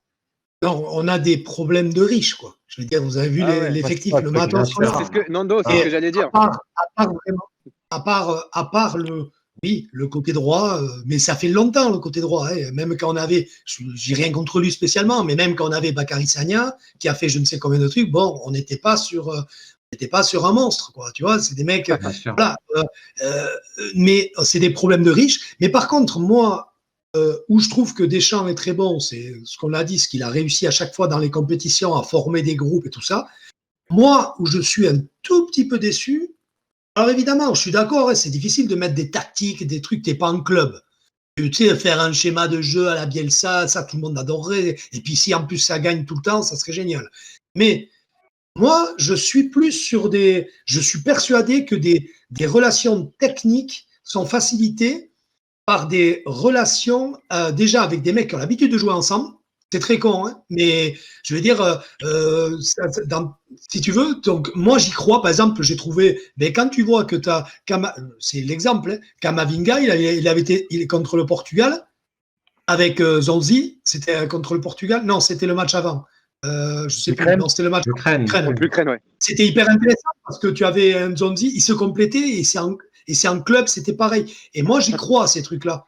Non, on a des problèmes de riches, quoi. Je veux dire, vous avez vu Ah ouais. l'effectif, Ouais, le c'est ça, matos bien qu'on sûr. a. Nando, c'est ce que j'allais dire. À part le côté droit, mais ça fait longtemps le côté droit. Hein. Même quand on avait, j'ai rien contre lui spécialement, mais même quand on avait Bakary Sagna qui a fait je ne sais combien de trucs, bon, on n'était pas sur un monstre, quoi. Tu vois, c'est des mecs, voilà. Mais c'est des problèmes de riches. Mais par contre, moi, où je trouve que Deschamps est très bon, c'est ce qu'on a dit, ce qu'il a réussi à chaque fois dans les compétitions à former des groupes et tout ça. Moi, où je suis un tout petit peu déçu, alors évidemment, je suis d'accord, hein, c'est difficile de mettre des tactiques, des trucs, t'es pas en club. Tu sais, faire un schéma de jeu à la Bielsa, ça tout le monde adorerait. Et puis si en plus ça gagne tout le temps, ça serait génial. Mais moi, je suis persuadé que des relations techniques sont facilitées par des relations déjà avec des mecs qui ont l'habitude de jouer ensemble. C'est très con, hein, mais je veux dire, si tu veux, donc moi j'y crois. Par exemple, j'ai trouvé, mais quand tu vois que tu as, c'est l'exemple, hein, Camavinga, il est contre le Portugal avec Zonzi, c'était contre le Portugal. Non, c'était le match avant. Je sais plus. Non, c'était le match L'Ukraine. L'Ukraine, ouais. C'était hyper intéressant parce que tu avais un Zonzi, il se complétait et c'est en club, c'était pareil. Et moi, j'y crois à ces trucs-là.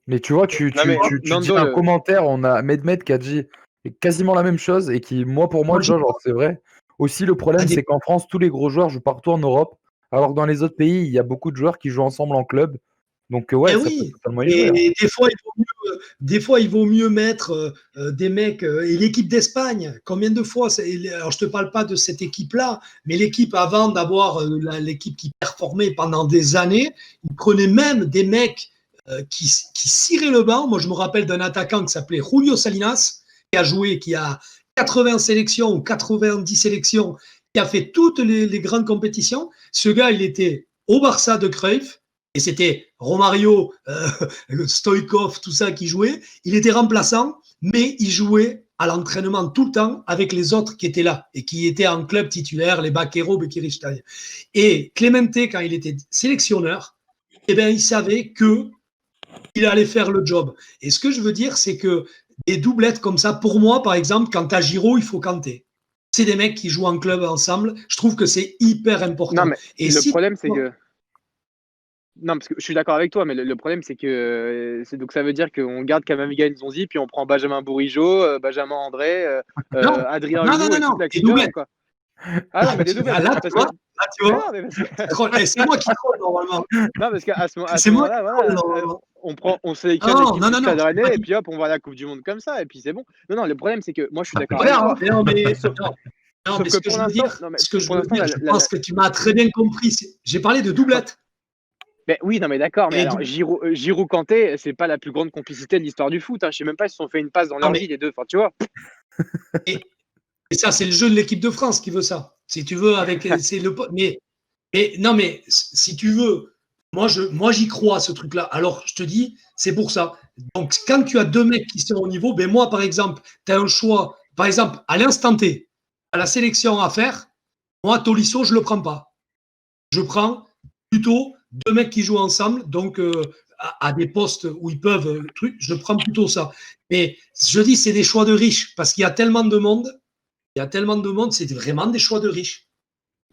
Mais tu vois, tu dis un commentaire, on a Mehmet qui a dit quasiment la même chose et qui, pour moi, tu vois, genre, c'est vrai. Aussi, le problème, c'est qu'en France, tous les gros joueurs jouent partout en Europe, alors que dans les autres pays, il y a beaucoup de joueurs qui jouent ensemble en club. Donc, ouais, ça peut totalement y jouer. Et des fois, il vaut mieux mettre des mecs. Et l'équipe d'Espagne, combien de fois alors, je te parle pas de cette équipe-là, mais l'équipe avant d'avoir l'équipe qui performait pendant des années, ils prenaient même des mecs qui cirait le banc. Moi, je me rappelle d'un attaquant qui s'appelait Julio Salinas, qui a 80 sélections ou 90 sélections, qui a fait toutes les grandes compétitions. Ce gars, il était au Barça de Cruyff, et c'était Romario, Stoïkov, tout ça qui jouait. Il était remplaçant, mais il jouait à l'entraînement tout le temps avec les autres qui étaient là et qui étaient en club titulaire, les Baquero, Bekirstein. Et Clemente, quand il était sélectionneur, eh ben, il savait qu'il allait faire le job. Et ce que je veux dire, c'est que des doublettes comme ça, pour moi, par exemple, quand tu as Giroud, il faut Kanté. C'est des mecs qui jouent en club ensemble. Je trouve que c'est hyper important. Non, mais le problème, c'est que... Non, parce que je suis d'accord avec toi, mais le problème, c'est que donc ça veut dire qu'on garde Camavinga et Nzonzi, puis on prend Benjamin Bourigeaud, Benjamin André, Adrien Hulot et toute la clique de Rennes, quoi. Ah non, mais des doublets. Là, tu vois. C'est moi qui troll normalement. Non, parce qu'à ce moment-là, voilà, on sélectionne l'équipe du Stade Rennais et puis hop, on va à la Coupe du Monde comme ça, et puis c'est bon. Non, le problème, c'est que moi, je suis d'accord avec toi. Non, mais ce que je veux dire, je pense que tu m'as très bien compris. J'ai parlé de doublette. Ben oui, non, mais d'accord, mais alors Giroud Kanté, c'est pas la plus grande complicité de l'histoire du foot. Hein. Je sais même pas s'ils se sont fait une passe dans leur vie, les deux. Enfin, tu vois. Et ça, c'est le jeu de l'équipe de France qui veut ça. Si tu veux, non, mais si tu veux, moi j'y crois à ce truc-là. Alors, je te dis, c'est pour ça. Donc, quand tu as deux mecs qui sont au niveau, ben moi, par exemple, tu as un choix. Par exemple, à l'instant T, à la sélection à faire, moi, Tolisso, je le prends pas. Je prends plutôt deux mecs qui jouent ensemble, donc à des postes où ils peuvent, je prends plutôt ça. Mais je dis, c'est des choix de riches, parce qu'il y a tellement de monde, c'est vraiment des choix de riches.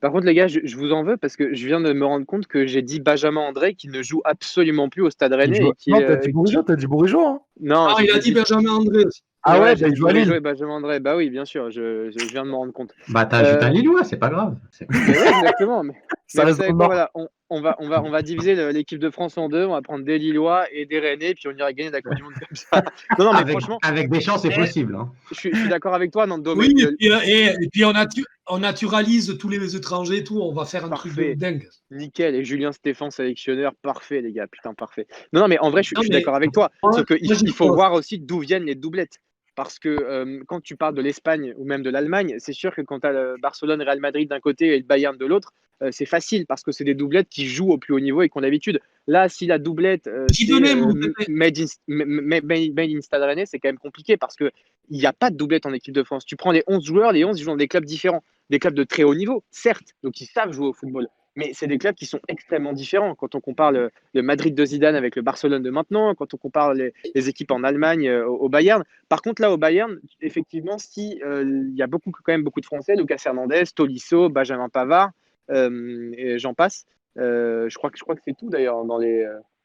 Par contre, les gars, je vous en veux parce que je viens de me rendre compte que j'ai dit Benjamin André qui ne joue absolument plus au Stade Rennais. Non, t'as dit Bourigeaud, hein. Non, Ah, il a dit Benjamin André aussi. Ah ouais, j'ai il dit joue à Bourigeaud Lille. et Benjamin André. Bah oui, bien sûr, je viens de me rendre compte. Bah, t'as ajouté un Lillois, c'est pas grave. Mais ouais, exactement. Mais Ça vous reste savez dans le quoi, Nord. voilà, on va diviser l'équipe de France en deux. On va prendre des Lillois et des Rennais, puis on ira gagner la Coupe du Monde comme ça. Non, mais franchement, Avec des chances, c'est possible. Hein. je suis d'accord avec toi, Nando. Oui, Mais et puis on naturalise tous les étrangers, tout. On va faire un truc de parfait. dingue. Nickel. Et Julien Stéphan, sélectionneur, parfait, les gars. Putain, parfait. Non, mais en vrai, je Non, suis mais d'accord avec toi. moi, Sauf qu'il j'y il faut pense. voir aussi d'où viennent les doublettes. Parce que quand tu parles de l'Espagne ou même de l'Allemagne, c'est sûr que quand tu as le Barcelone, Real Madrid d'un côté et le Bayern de l'autre, c'est facile parce que c'est des doublettes qui jouent au plus haut niveau et qui ont l'habitude. Là, si la doublette, J'y donnais, mon c'est bébé. made in Stade Rennais, c'est quand même compliqué parce qu'il n'y a pas de doublette en équipe de France. Tu prends les 11 joueurs, les 11 ils jouent dans des clubs différents, des clubs de très haut niveau, certes, donc ils savent jouer au football. Mais c'est des clubs qui sont extrêmement différents. Quand on compare le Madrid de Zidane avec le Barcelone de maintenant, quand on compare les équipes en Allemagne au Bayern. Par contre, là, au Bayern, effectivement, si il y a quand même beaucoup de Français, Lucas Hernandez, Tolisso, Benjamin Pavard, et j'en passe. Je crois que c'est tout d'ailleurs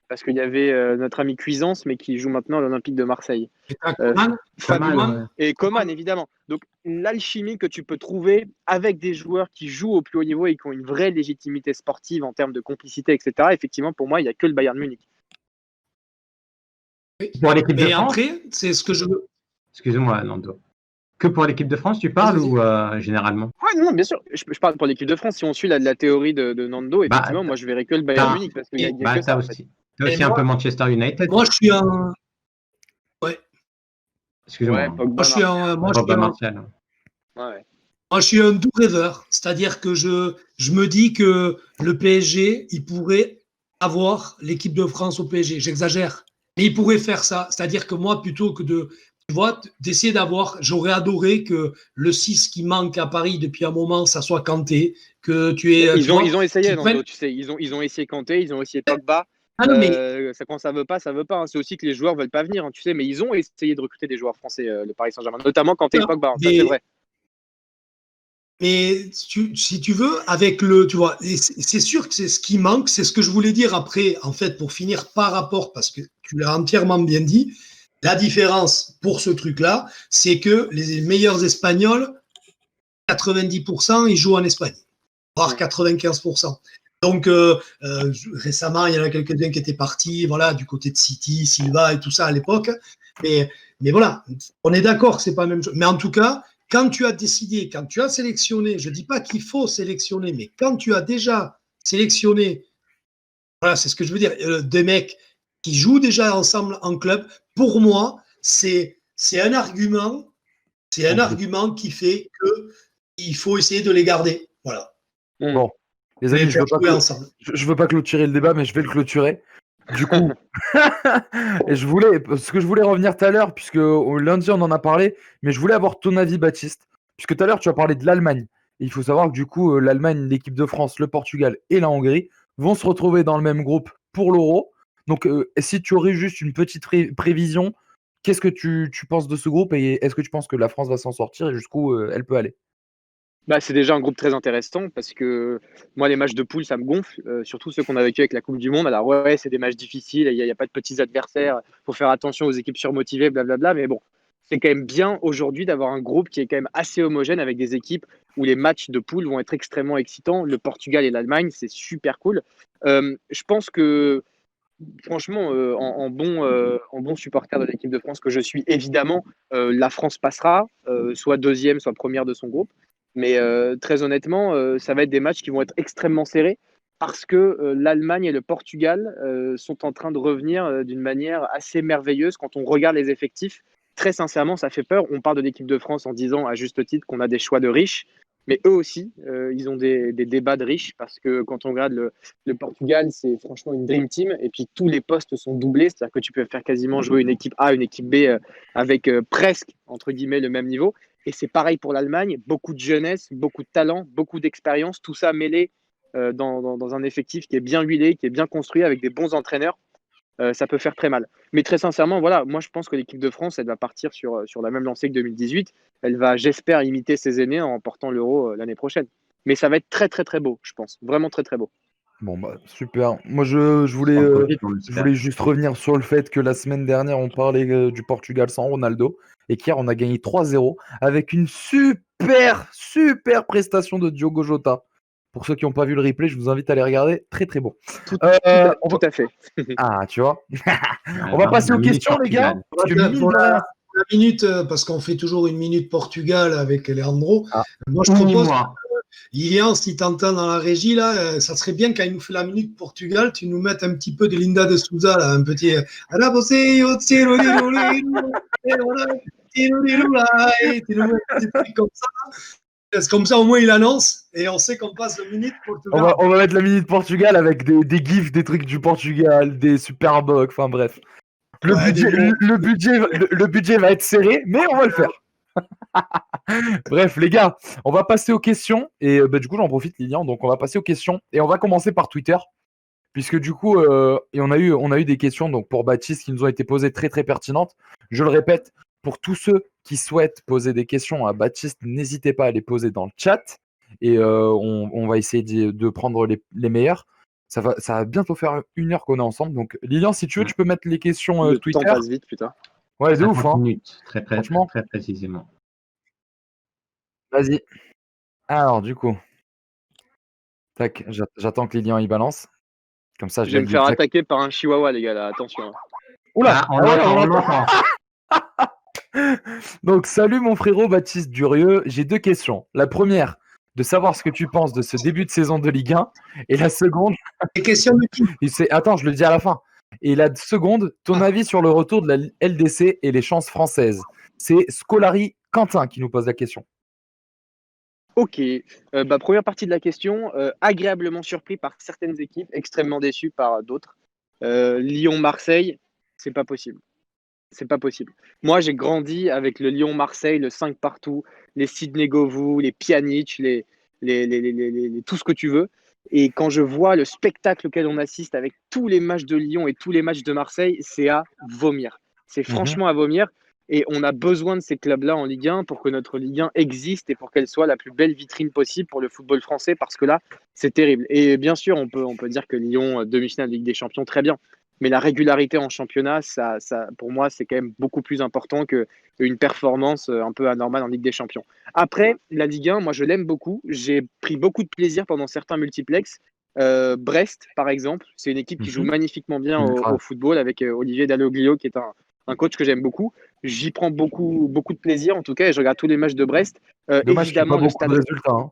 parce qu'il y avait notre ami Cuisance, mais qui joue maintenant à l'Olympique de Marseille. Et t'as Coman, Coman, Et Coman, évidemment. Donc, l'alchimie que tu peux trouver avec des joueurs qui jouent au plus haut niveau et qui ont une vraie légitimité sportive en termes de complicité, etc., effectivement, pour moi, il n'y a que le Bayern Munich. Pour l'équipe de mais France, après, c'est ce que je veux. excuse-moi, Nando. Que pour l'équipe de France, tu parles Vas-y. ou généralement? Ouais, non, bien sûr. Je parle pour l'équipe de France. Si on suit la théorie de Nando, Bah, effectivement, moi, je verrai que le Bayern t'as Munich parce qu'il y a que t'as ça, en fait. aussi, t'as Et aussi un moi- peu Manchester United. Moi, je suis un. Ouais. Excuse-moi. Ouais, Hein. Moi, Pogba, je suis un. Moi, je suis Robert un. Martial. ouais. Moi, je suis un doux rêveur. C'est-à-dire que je me dis que le PSG, il pourrait avoir l'équipe de France au PSG. J'exagère. Mais il pourrait faire ça. C'est-à-dire que moi, plutôt que tu vois, d'essayer d'avoir, j'aurais adoré que le 6 qui manque à Paris depuis un moment, ça soit Kanté, que tu aies. Ils ont essayé, qu'ils Nando, prennent- tu sais. Ils ont essayé Kanté, ils ont essayé Pogba. Ah non, mais Quand ça veut pas, ça veut pas. Hein. C'est aussi que les joueurs veulent pas venir, hein, tu sais. Mais ils ont essayé de recruter des joueurs français, le Paris Saint-Germain, notamment Kanté et Pogba. Hein, ça, c'est vrai. Mais si tu veux, avec tu vois, c'est sûr que c'est ce qui manque, c'est ce que je voulais dire après, en fait, pour finir par rapport, parce que tu l'as entièrement bien dit, la différence pour ce truc-là, c'est que les meilleurs Espagnols, 90%, ils jouent en Espagne, voire 95%. Donc, récemment, il y en a quelques-uns qui étaient partis, voilà, du côté de City, Silva et tout ça à l'époque. Mais voilà, on est d'accord que c'est pas la même chose. Mais en tout cas, quand tu as décidé, quand tu as sélectionné, je ne dis pas qu'il faut sélectionner, mais quand tu as déjà sélectionné, voilà, c'est ce que je veux dire, des mecs qui jouent déjà ensemble en club, pour moi, c'est un argument, qui fait qu'il faut essayer de les garder. Voilà. Bon, les amis, je veux pas clôturer le débat, mais je vais le clôturer. Du coup, ce que je voulais revenir tout à l'heure, puisque lundi on en a parlé, mais je voulais avoir ton avis, Baptiste, puisque tout à l'heure tu as parlé de l'Allemagne. Et il faut savoir que du coup, l'Allemagne, l'équipe de France, le Portugal et la Hongrie vont se retrouver dans le même groupe pour l'Euro. Donc, si tu aurais juste une petite prévision, qu'est-ce que tu penses de ce groupe et est-ce que tu penses que la France va s'en sortir et jusqu'où elle peut aller? Bah, c'est déjà un groupe très intéressant parce que moi, les matchs de poule, ça me gonfle, surtout ceux qu'on a vécu avec la Coupe du Monde. Alors, ouais, c'est des matchs difficiles, il n'y a pas de petits adversaires, il faut faire attention aux équipes surmotivées, blablabla. Mais bon, c'est quand même bien aujourd'hui d'avoir un groupe qui est quand même assez homogène avec des équipes où les matchs de poule vont être extrêmement excitants. Le Portugal et l'Allemagne, c'est super cool. Je pense que, franchement, en bon supporter de l'équipe de France que je suis, évidemment, la France passera, soit deuxième, soit première de son groupe. Mais très honnêtement, ça va être des matchs qui vont être extrêmement serrés parce que l'Allemagne et le Portugal sont en train de revenir d'une manière assez merveilleuse quand on regarde les effectifs. Très sincèrement, ça fait peur. On parle de l'équipe de France en disant à juste titre qu'on a des choix de riches, mais eux aussi, ils ont des débats de riches parce que quand on regarde le Portugal, c'est franchement une dream team et puis tous les postes sont doublés, c'est-à-dire que tu peux faire quasiment jouer une équipe A, une équipe B avec presque, entre guillemets, le même niveau. Et c'est pareil pour l'Allemagne, beaucoup de jeunesse, beaucoup de talent, beaucoup d'expérience, tout ça mêlé dans un effectif qui est bien huilé, qui est bien construit avec des bons entraîneurs, ça peut faire très mal. Mais très sincèrement, voilà, moi je pense que l'équipe de France, elle va partir sur la même lancée que 2018. Elle va, j'espère, imiter ses aînés en remportant l'Euro l'année prochaine. Mais ça va être très très très beau, je pense. Vraiment très très beau. Bon, bah, super. Moi, je voulais, En Covid, on je l'espère. voulais juste revenir sur le fait que la semaine dernière, on parlait du Portugal sans Ronaldo et qu'hier, on a gagné 3-0 avec une super, super prestation de Diogo Jota. Pour ceux qui n'ont pas vu le replay, je vous invite à aller regarder. Très, très bon. Tout On va- à fait. Ah, tu vois. On va Alors, passer la aux minute questions, les gars. Portugal. Parce que Voilà, mine pour de rien. la minute, parce qu'on fait toujours une minute Portugal avec Leandro. Ah. Moi, je propose, Moi. Lilian, si t'entends dans la régie, là, ça serait bien quand il nous fait la minute Portugal, tu nous mettes un petit peu de Linda de Souza, là, un petit. Des trucs comme ça. C'est comme ça, au moins, il annonce et on sait qu'on passe de minute Portugal. On va mettre la minute Portugal avec des gifs, des trucs du Portugal, des super bugs, enfin bref. Le, Ouais, budget, des mots. le budget va être serré, mais on va le faire. Bref, les gars, on va passer aux questions. Et du coup, j'en profite, Lilian. Donc, on va passer aux questions. Et on va commencer par Twitter. Puisque du coup, et on a eu des questions donc, pour Baptiste qui nous ont été posées très, très pertinentes. Je le répète, pour tous ceux qui souhaitent poser des questions à Baptiste, n'hésitez pas à les poser dans le chat. Et on va essayer de prendre les meilleurs. Ça va bientôt faire 1 heure qu'on est ensemble. Donc, Lilian, si tu veux, tu peux mettre les questions Le Twitter. temps passe vite, putain. Ouais, de ouf, 50 hein. minutes, très Franchement. précisément. Vas-y. Alors, du coup, tac, j'attends que Lilian y balance. Comme ça, Je vais me faire attaquer par un chihuahua, les gars, là, attention. Oula, on entend. Donc, salut mon frérot Baptiste Durieux. J'ai 2 questions. La première, de savoir ce que tu penses de ce début de saison de Ligue 1. Et la seconde, Des questions de qui? attends, je le dis à la fin. Et la seconde, ton avis sur le retour de la LDC et les chances françaises. C'est Scolari Quentin qui nous pose la question. Ok, première partie de la question, agréablement surpris par certaines équipes, extrêmement déçu par d'autres. Lyon-Marseille, c'est pas possible. C'est pas possible. Moi, j'ai grandi avec le Lyon-Marseille, le 5 partout, les Sidney Govou, les Pjanic, tout ce que tu veux. Et quand je vois le spectacle auquel on assiste avec tous les matchs de Lyon et tous les matchs de Marseille, c'est à vomir. C'est franchement à vomir. Et on a besoin de ces clubs-là en Ligue 1 pour que notre Ligue 1 existe et pour qu'elle soit la plus belle vitrine possible pour le football français, parce que là, c'est terrible. Et bien sûr, on peut dire que Lyon, demi-finale de Ligue des Champions, très bien. Mais la régularité en championnat, pour moi, c'est quand même beaucoup plus important qu'une performance un peu anormale en Ligue des Champions. Après, la Ligue 1, moi, je l'aime beaucoup. J'ai pris beaucoup de plaisir pendant certains multiplex. Brest, par exemple, c'est une équipe qui joue magnifiquement bien au football avec Olivier Dalloglio, qui est un coach que j'aime beaucoup. J'y prends beaucoup, beaucoup de plaisir, en tout cas, et je regarde tous les matchs de Brest. Dommage qu'il n'y ait Évidemment, pas le beaucoup stade. de résultats. Hein.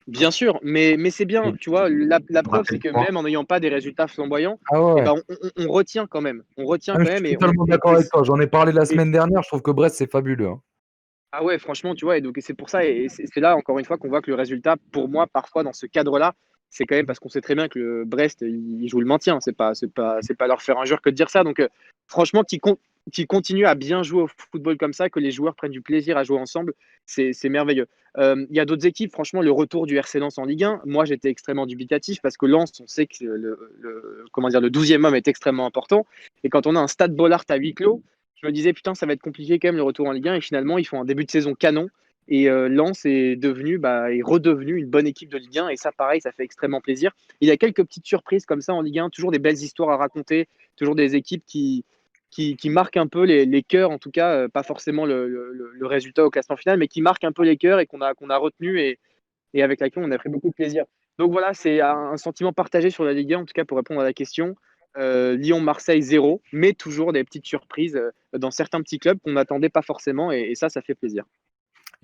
Bien sûr, mais c'est bien, tu vois, la preuve, c'est que rappelle-toi. même en n'ayant pas des résultats flamboyants, Ah ouais. eh ben, on retient quand même. On retient Ah, quand je même. suis totalement d'accord avec toi. J'en ai parlé la et- semaine dernière. Je trouve que Brest, c'est fabuleux. Hein. Ah ouais, franchement, tu vois, et donc c'est pour ça, et c'est là, encore une fois, qu'on voit que le résultat, pour moi, parfois, dans ce cadre-là, c'est quand même parce qu'on sait très bien que le Brest, il joue le maintien. C'est pas leur faire injure que de dire ça. Donc, franchement, qu'ils continuent à bien jouer au football comme ça, que les joueurs prennent du plaisir à jouer ensemble, c'est merveilleux. Il y a d'autres équipes, franchement, le retour du RC Lens en Ligue 1, moi, j'étais extrêmement dubitatif parce que Lens, on sait que le 12e homme est extrêmement important. Et quand on a un stade Bollaert à huis clos, je me disais, putain, ça va être compliqué quand même le retour en Ligue 1. Et finalement, ils font un début de saison canon. Et Lens est redevenu une bonne équipe de Ligue 1. Et ça, pareil, ça fait extrêmement plaisir. Il y a quelques petites surprises comme ça en Ligue 1. Toujours des belles histoires à raconter. Toujours des équipes qui marquent un peu les cœurs, en tout cas, pas forcément le résultat au classement final, mais qui marquent un peu les cœurs et qu'on a retenu et avec laquelle on a pris beaucoup de plaisir. Donc voilà, c'est un sentiment partagé sur la Ligue 1, en tout cas pour répondre à la question. Lyon-Marseille 0, mais toujours des petites surprises dans certains petits clubs qu'on n'attendait pas forcément, et ça fait plaisir.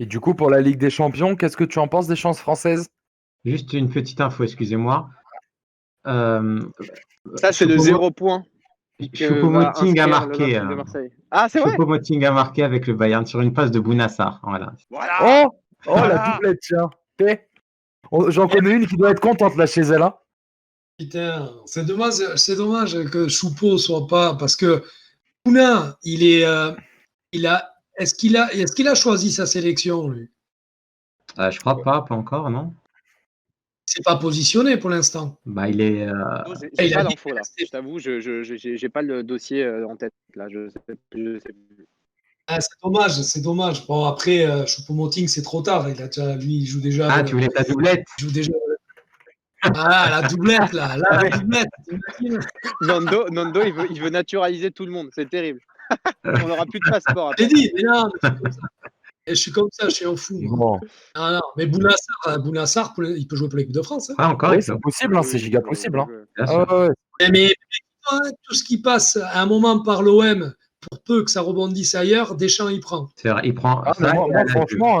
Et du coup, pour la Ligue des Champions, qu'est-ce que tu en penses des chances françaises? Juste une petite info, excusez-moi. Ça, c'est le 0 point. Choupo-Moting a marqué. Ah, c'est vrai. Choupo-Moting a marqué avec le Bayern sur une passe de Bounassar. Voilà. Oh, la doublette, tiens. J'en connais une qui doit être contente là chez elle. Hein. Putain, c'est dommage que Choupo soit pas, parce que Pouna, est-ce qu'il a choisi sa sélection, lui? Je crois pas encore, non. C'est pas positionné pour l'instant. Bah, il est. J'ai pas l'info là. Je t'avoue, j'ai pas le dossier en tête là. Je sais plus. Ah, c'est dommage. Bon, après, Choupo-Moting, c'est trop tard. Lui, il joue déjà. Ah, tu voulais ta doublette? Il joue déjà. Ah, la doublette, là. Là, la doublette. Nando, il veut naturaliser tout le monde. C'est terrible. On n'aura plus de passeport J'ai après. dit, mais non, mais c'est comme ça. Et je suis comme ça, je suis un fou. Moi. Bon. Non, mais Bounassar, il peut jouer pour l'équipe de France. Hein. Ah, encore Oui, il c'est peut. possible, hein, c'est giga possible. Hein. Bien Ah sûr. ouais, ouais. Mais tout ce qui passe à un moment par l'OM, pour peu que ça rebondisse ailleurs, Deschamps, il prend. C'est vrai, il prend Ah, mais ça. moi, franchement,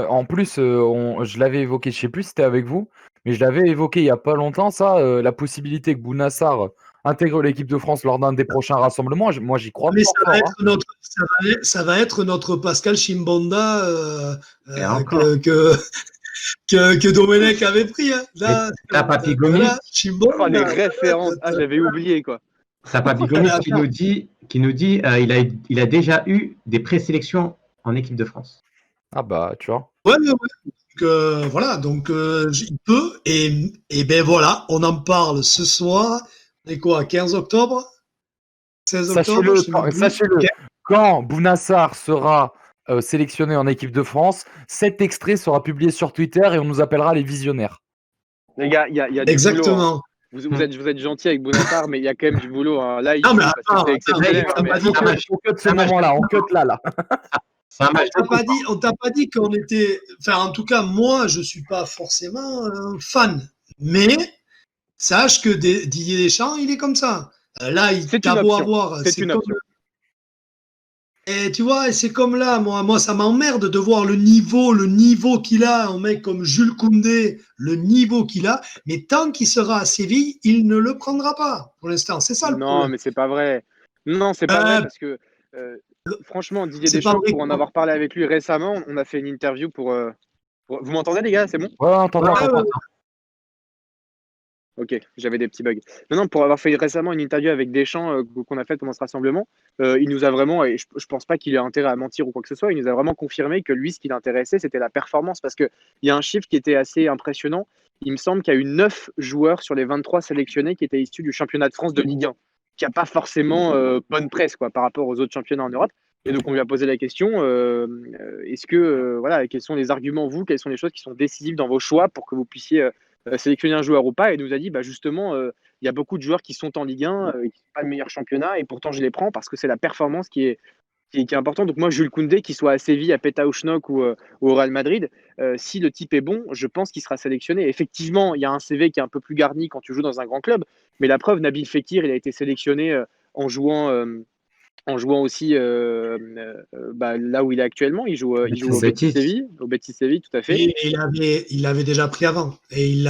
en plus, je l'avais évoqué, je sais plus si c'était avec vous, mais je l'avais évoqué il y a pas longtemps, ça, la possibilité que Bounassar intègre l'équipe de France lors d'un des prochains rassemblements. Moi, j'y crois Mais fort, hein. ça va être notre Pascal Chimbonda Et encore. que Domenech avait pris. Hein. Là, t'as Papy Gomis. Chimbonda. Oh, les références. Ah, j'avais oublié, quoi. Ça, Papy Gomis qui nous dit il a déjà eu des présélections en équipe de France. Ah bah, tu vois. Ouais. Donc, voilà, donc il peut. Et ben voilà, on en parle ce soir. On est quoi, 15 octobre 16 octobre Sachez-le, quand Bounassar sera sélectionné en équipe de France, cet extrait sera publié sur Twitter et on nous appellera les visionnaires. Les gars, il y a du boulot. Hein. Exactement. Vous êtes gentil avec Bounassar, mais il y a quand même du boulot. Hein. Là, Non, mais parce que c'est exceptionnel. On cut ce moment-là, on cut là. On t'a pas dit qu'on était. Enfin, en tout cas, moi, je suis pas forcément un fan. Mais sache que Didier Deschamps, il est comme ça. Là, t'as beau avoir. C'est une option. Et tu vois, c'est comme là, moi, ça m'emmerde de voir le niveau qu'il a, un mec comme Jules Koundé, le niveau qu'il a. Mais tant qu'il sera à Séville, il ne le prendra pas. Pour l'instant, c'est ça le problème. Non, mais c'est pas vrai. Non, c'est pas vrai parce que. Franchement, Didier Deschamps, pour en avoir parlé avec lui récemment, on a fait une interview pour. Vous m'entendez, les gars? C'est bon? Ouais, entendez. Ok, j'avais des petits bugs. Non, pour avoir fait récemment une interview avec Deschamps qu'on a faite pendant ce rassemblement, il nous a vraiment, et je pense pas qu'il ait intérêt à mentir ou quoi que ce soit, il nous a vraiment confirmé que lui, ce qui l'intéressait, c'était la performance. Parce qu'il y a un chiffre qui était assez impressionnant. Il me semble qu'il y a eu 9 joueurs sur les 23 sélectionnés qui étaient issus du championnat de France de Ligue 1, qui n'a pas forcément bonne presse quoi, par rapport aux autres championnats en Europe. Et donc, on lui a posé la question est-ce que, voilà, quels sont les arguments, quelles sont les choses qui sont décisives dans vos choix pour que vous puissiez sélectionner un joueur ou pas? Et il nous a dit justement, il y a beaucoup de joueurs qui sont en Ligue 1, qui ne sont pas le meilleur championnat, et pourtant je les prends parce que c'est la performance qui est importante. Donc, moi, Jules Koundé, qu'il soit à Séville, à Pétaouchnok ou au Real Madrid, si le type est bon, je pense qu'il sera sélectionné. Effectivement, il y a un CV qui est un peu plus garni quand tu joues dans un grand club, mais la preuve, Nabil Fekir, il a été sélectionné en jouant aussi là où il est actuellement. Il joue au Betis Séville, tout à fait. Et il l'avait déjà pris avant. Et il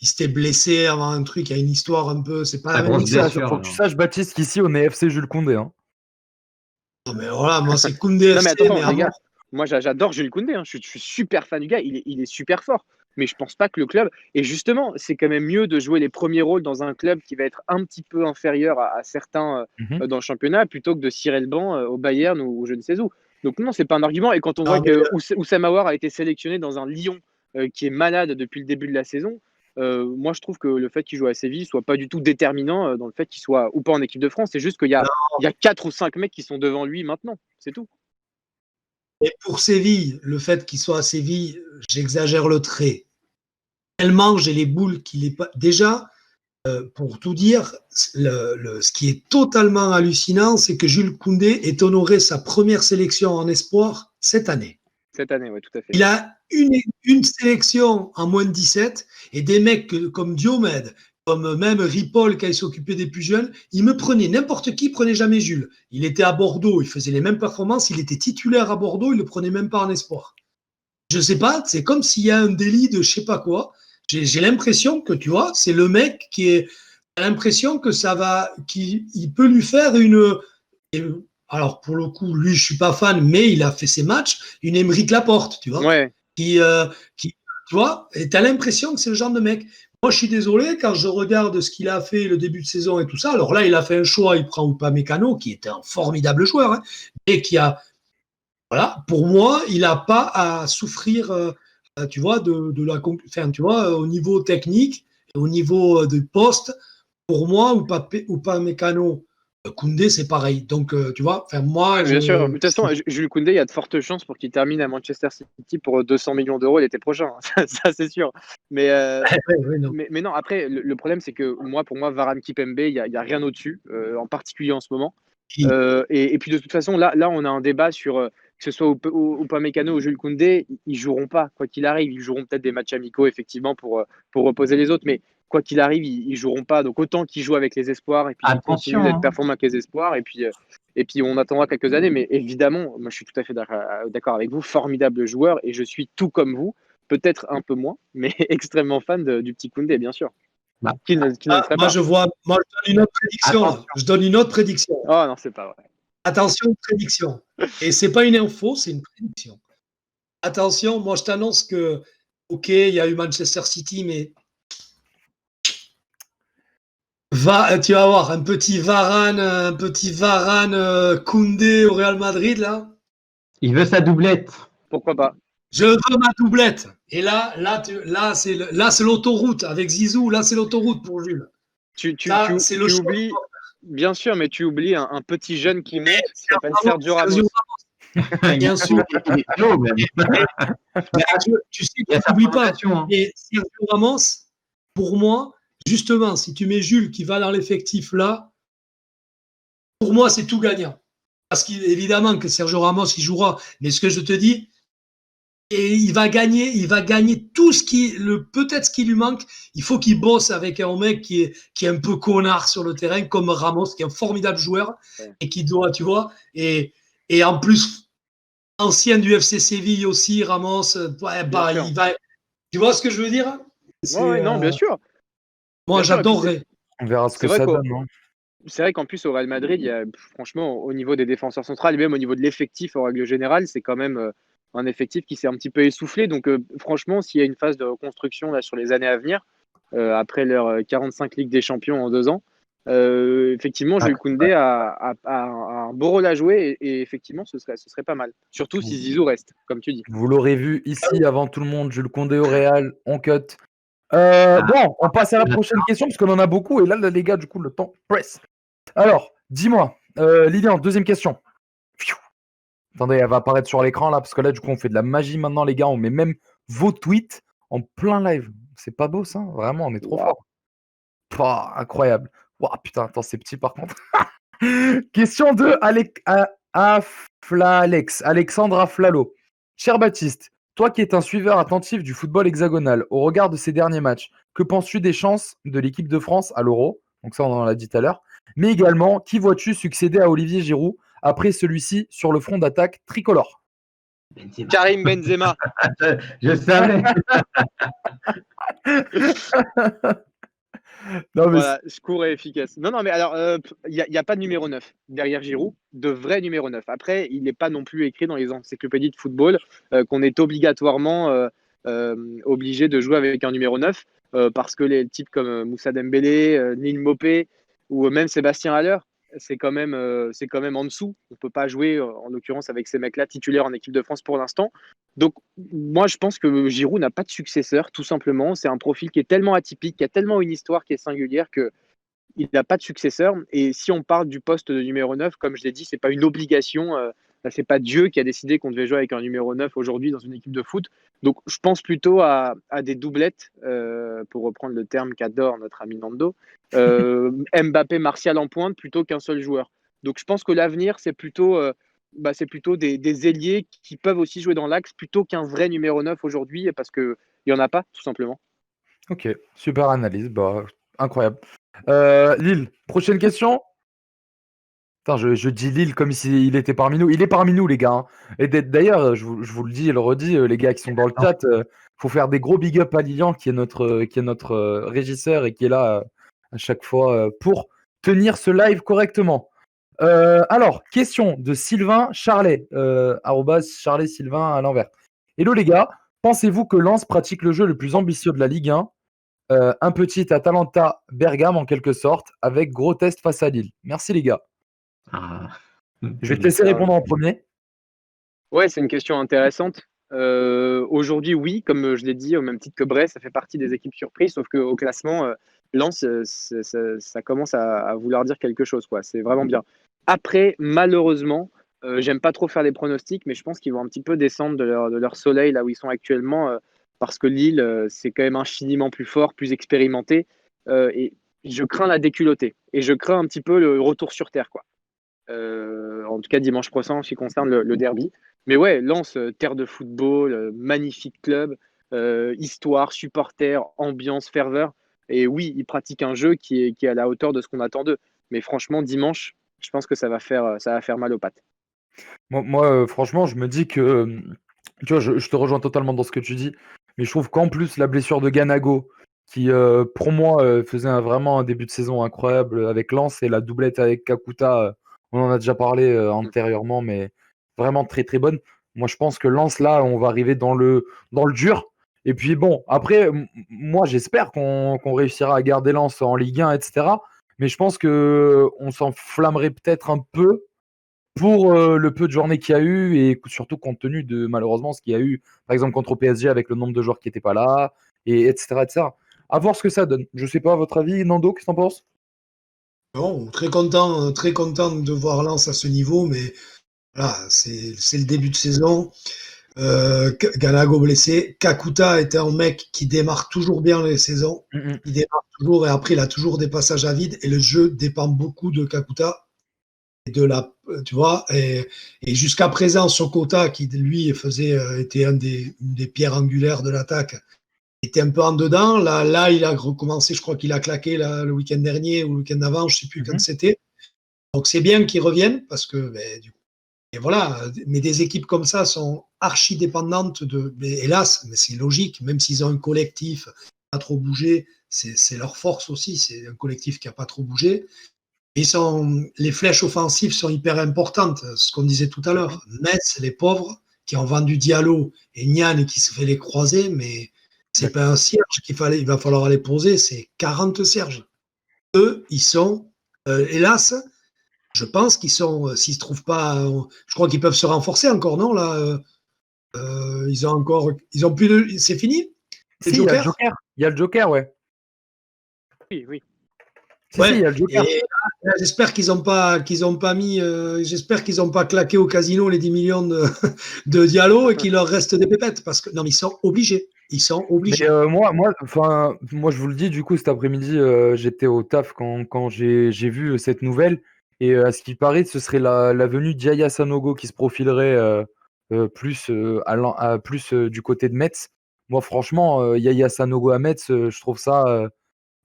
s'était blessé avant un truc. Il y a une histoire un peu. C'est pas la même histoire. Il faut que tu saches, Baptiste, qu'ici, on est FC Jules Koundé. Hein. Non, mais voilà, moi, c'est Koundé FC. Non, mais attends, les gars, moi, j'adore Jules Koundé. Hein. Je suis super fan du gars. Il est super fort. Mais je pense pas que le club. Et justement, c'est quand même mieux de jouer les premiers rôles dans un club qui va être un petit peu inférieur à certains dans le championnat plutôt que de cirer le banc au Bayern ou je ne sais où. Donc, non, c'est pas un argument. Et quand on voit que Oussem Aouar a été sélectionné dans un Lyon qui est malade depuis le début de la saison, moi, je trouve que le fait qu'il joue à Séville soit pas du tout déterminant dans le fait qu'il soit ou pas en équipe de France. C'est juste qu'il y a 4 ou 5 mecs qui sont devant lui maintenant. C'est tout. Et pour Séville, le fait qu'il soit à Séville, j'exagère le trait. Tellement j'ai les boules qu'il est pas. Déjà, pour tout dire, ce qui est totalement hallucinant, c'est que Jules Koundé ait honoré sa première sélection en espoir cette année. Cette année, oui, tout à fait. Il a une sélection en moins de 17 et des mecs comme Diomède, comme même Ripoll, quand il s'occupait des plus jeunes, il me prenait, n'importe qui prenait jamais Jules. Il était à Bordeaux, il faisait les mêmes performances, il était titulaire à Bordeaux, il ne le prenait même pas en espoir. Je sais pas, c'est comme s'il y a un délit de je sais pas quoi. J'ai l'impression que, tu vois, c'est le mec qui est. J'ai l'impression que ça va. Qu'il peut lui faire une. Alors, pour le coup, lui, je suis pas fan, mais il a fait ses matchs, une Aymeric Laporte, tu vois. Ouais. Tu vois, et tu as l'impression que c'est le genre de mec. Moi, je suis désolé, quand je regarde ce qu'il a fait le début de saison et tout ça, alors là, il a fait un choix, il prend Upamecano, qui était un formidable joueur, hein, et qui a. Voilà, pour moi, il n'a pas à souffrir. Tu vois, tu vois, au niveau technique et au niveau de poste, pour moi, Upamecano Koundé, c'est pareil. Donc, tu vois, moi, bien sûr. De toute façon, Jules Koundé, il y a de fortes chances pour qu'il termine à Manchester City pour 200 millions d'euros l'été prochain. Ça, c'est sûr. Mais, non. mais non, après, le problème, c'est que pour moi, Varane Kipembe, il y a rien au-dessus, en particulier en ce moment. Et puis, de toute façon, là, on a un débat sur que ce soit Upamecano ou Jules Koundé, ils joueront pas, quoi qu'il arrive. Ils joueront peut-être des matchs amicaux, effectivement, pour reposer les autres. Mais quoi qu'il arrive, ils joueront pas. Donc, autant qu'ils jouent avec les espoirs et puis qu'ils continuent d'être performants avec les espoirs. Et puis, on attendra quelques années. Mais évidemment, moi, je suis tout à fait d'accord avec vous. Formidable joueur. Et je suis tout comme vous. Peut-être un peu moins, mais extrêmement fan du petit Koundé, bien sûr. Moi, je donne une autre prédiction. Là. Je donne une autre prédiction. Oh non, c'est pas vrai. Attention, prédiction. Et c'est pas une info, c'est une prédiction. Attention, moi je t'annonce que, ok, il y a eu Manchester City, mais tu vas voir un petit Varane Koundé au Real Madrid là. Il veut sa doublette. Pourquoi pas? Je veux ma doublette. Et là c'est l'autoroute avec Zizou. Là, c'est l'autoroute pour Jules. Tu oublies, bien sûr, mais tu oublies un petit jeune qui monte, qui s'appelle Sergio Ramos. Bien sûr. Tu sais, tu n'oublies pas. Et Sergio Ramos, pour moi, justement, si tu mets Jules qui va dans l'effectif là, pour moi, c'est tout gagnant. Parce qu'évidemment que Sergio Ramos, il jouera. Mais ce que je te dis, et il va gagner tout peut-être ce qui lui manque. Il faut qu'il bosse avec un mec qui est un peu connard sur le terrain, comme Ramos, qui est un formidable joueur et qui doit, tu vois, et en plus, ancien du FC Séville aussi, Ramos, il va. Tu vois ce que je veux dire? Non, bien sûr. Moi, j'adorerais. On verra ce que ça donne. Hein. C'est vrai qu'en plus, au Real Madrid, il y a, franchement, au niveau des défenseurs centrales et même au niveau de l'effectif en règle générale, c'est quand même un effectif qui s'est un petit peu essoufflé. Donc, franchement, s'il y a une phase de reconstruction là, sur les années à venir, après leur 45 Ligue des Champions en 2 ans, effectivement, Jules Koundé a un beau rôle à jouer et effectivement, ce serait pas mal. Surtout si Zizou reste, comme tu dis. Vous l'aurez vu ici avant tout le monde, Jules Koundé au Real, on cut. Bon, on passe à la prochaine question parce qu'on en a beaucoup et là, les gars, du coup, le temps presse. Alors, dis-moi, Lilian, deuxième question. Attendez, elle va apparaître sur l'écran là parce que là, du coup, on fait de la magie maintenant, les gars. On met même vos tweets en plein live. C'est pas beau ça? Vraiment, on est trop fort. Incroyable. Wow, putain, attends, c'est petit par contre. Question de Alexandre Aflalo. Cher Baptiste, toi qui es un suiveur attentif du football hexagonal, au regard de ces derniers matchs, que penses-tu des chances de l'équipe de France à l'Euro? Donc ça, on en a dit tout à l'heure. Mais également, qui vois-tu succéder à Olivier Giroud après celui-ci sur le front d'attaque tricolore? Karim Benzema. Je savais. Non, mais voilà, court et efficace. Non, mais alors, il n'y a pas de numéro 9 derrière Giroud, de vrai numéro 9. Après, il n'est pas non plus écrit dans les encyclopédies de football qu'on est obligatoirement obligé de jouer avec un numéro 9 parce que les types comme Moussa Dembélé, Neil Mopé ou même Sébastien Haller, c'est quand même en dessous. On ne peut pas jouer, en l'occurrence, avec ces mecs-là titulaires en équipe de France pour l'instant. Donc, moi, je pense que Giroud n'a pas de successeur, tout simplement. C'est un profil qui est tellement atypique, qui a tellement une histoire qui est singulière qu'il n'a pas de successeur. Et si on parle du poste de numéro 9, comme je l'ai dit, ce n'est pas une obligation. C'est pas Dieu qui a décidé qu'on devait jouer avec un numéro 9 aujourd'hui dans une équipe de foot. Donc, je pense plutôt à des doublettes, pour reprendre le terme qu'adore notre ami Nando. Mbappé, Martial en pointe plutôt qu'un seul joueur. Donc, je pense que l'avenir, c'est plutôt des ailiers qui peuvent aussi jouer dans l'axe plutôt qu'un vrai numéro 9 aujourd'hui parce qu'il n'y en a pas, tout simplement. Ok, super analyse. Incroyable. Lille, prochaine question. Putain, je dis Lille comme s'il était parmi nous. Il est parmi nous, les gars. Hein. Et d'ailleurs, je vous le dis et le redis, les gars qui sont dans le chat, faut faire des gros big up à Lilian, qui est notre régisseur et qui est là à chaque fois pour tenir ce live correctement. Alors, question de Sylvain Charlet, @Charlet Sylvain à l'envers. Hello les gars, pensez-vous que Lens pratique le jeu le plus ambitieux de la Ligue 1, un petit Atalanta Bergame en quelque sorte, avec gros test face à Lille? Merci les gars. Je vais te laisser répondre en premier. Ouais, c'est une question intéressante. Aujourd'hui, oui, comme je l'ai dit, au même titre que Brest, ça fait partie des équipes surprises, sauf qu'au classement, Lens, ça commence à vouloir dire quelque chose, quoi. C'est vraiment bien. Après, malheureusement, j'aime pas trop faire des pronostics, mais je pense qu'ils vont un petit peu descendre de leur soleil là où ils sont actuellement, parce que Lille, c'est quand même infiniment plus fort, plus expérimenté, et je crains la déculottée et je crains un petit peu le retour sur terre, quoi. En tout cas, dimanche prochain, en ce qui concerne le derby. Mais ouais, Lens, terre de football, magnifique club, histoire, supporters, ambiance, ferveur. Et oui, ils pratiquent un jeu qui est à la hauteur de ce qu'on attend d'eux. Mais franchement, dimanche, je pense que ça va faire mal aux pattes. Moi, franchement, je me dis que, tu vois, je te rejoins totalement dans ce que tu dis, mais je trouve qu'en plus, la blessure de Ganago, qui, pour moi, faisait vraiment un début de saison incroyable avec Lens et la doublette avec Kakuta, on en a déjà parlé antérieurement, mais vraiment très très bonne. Moi, je pense que Lens, là, on va arriver dans le dur. Et puis bon, après, moi, j'espère qu'on réussira à garder Lens en Ligue 1, etc. Mais je pense qu'on s'enflammerait peut-être un peu pour le peu de journées qu'il y a eu et surtout compte tenu de malheureusement ce qu'il y a eu, par exemple contre PSG avec le nombre de joueurs qui n'étaient pas là, et etc., etc. À voir ce que ça donne. Je sais pas, à votre avis, Nando, qu'est-ce que t'en penses? Non, très content de voir Lens à ce niveau, mais voilà, c'est le début de saison. Ganago blessé. Kakuta était un mec qui démarre toujours bien les saisons. Il démarre toujours et après il a toujours des passages à vide et le jeu dépend beaucoup de Kakuta et tu vois, et jusqu'à présent Sokota qui lui était une des pierres angulaires de l'attaque était un peu en dedans. Là, il a recommencé, je crois qu'il a claqué le week-end dernier ou le week-end d'avant, je ne sais plus quand c'était. Donc c'est bien qu'ils reviennent parce que, du coup, et voilà, mais des équipes comme ça sont archi dépendantes mais hélas, mais c'est logique, même s'ils ont un collectif qui n'a pas trop bougé, c'est leur force aussi, c'est un collectif qui n'a pas trop bougé. Les flèches offensives sont hyper importantes, ce qu'on disait tout à l'heure. Metz, les pauvres, qui ont vendu Diallo et Nian qui se fait les croiser, mais c'est pas un cierge il va falloir aller poser, c'est 40 cierges. Eux, ils sont, hélas, je pense qu'ils sont, s'ils se trouvent pas, je crois qu'ils peuvent se renforcer encore, non là, ils ont plus de, c'est fini. Si, il y a le Joker. Il y a le Joker, ouais. Oui, oui. Si, il y a le Joker. Et là, j'espère qu'ils n'ont pas j'espère qu'ils n'ont pas claqué au casino les 10 millions de Diallo et qu'il leur reste des pépettes parce que non, mais ils sont obligés. Ils sont obligés. Mais moi, je vous le dis, du coup, cet après-midi, j'étais au taf quand j'ai vu cette nouvelle. Et à ce qui paraît, ce serait la venue d'Yaya Sanogo qui se profilerait plus, plus du côté de Metz. Moi, franchement, Yaya Sanogo à Metz, je trouve ça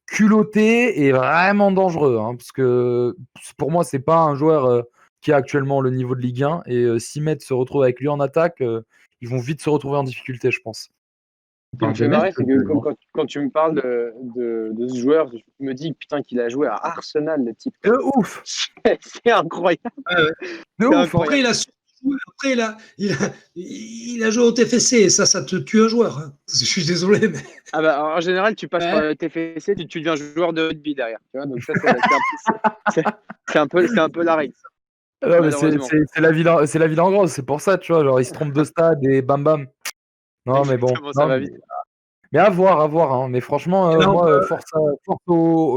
culotté et vraiment dangereux. Hein, parce que pour moi, c'est pas un joueur qui a actuellement le niveau de Ligue 1. Et si Metz se retrouve avec lui en attaque, ils vont vite se retrouver en difficulté, je pense. Ce qui me fait marrer, c'est que quand tu me parles de ce joueur, je me dis putain qu'il a joué à Arsenal, le type. Ouf. C'est incroyable. De ouf. Incroyable. Après, il a joué au TFC et ça te tue un joueur. Hein. Je suis désolé, mais. Ah bah, en général, tu passes par le TFC, tu deviens joueur de rugby derrière. Tu vois, donc ça, c'est un peu la règle. Non, mais c'est la ville en gros, c'est pour ça, tu vois, genre ils se trompent de stade et bam bam. Non, mais bon. Ça va vite. Mais à voir, hein. Mais franchement, moi,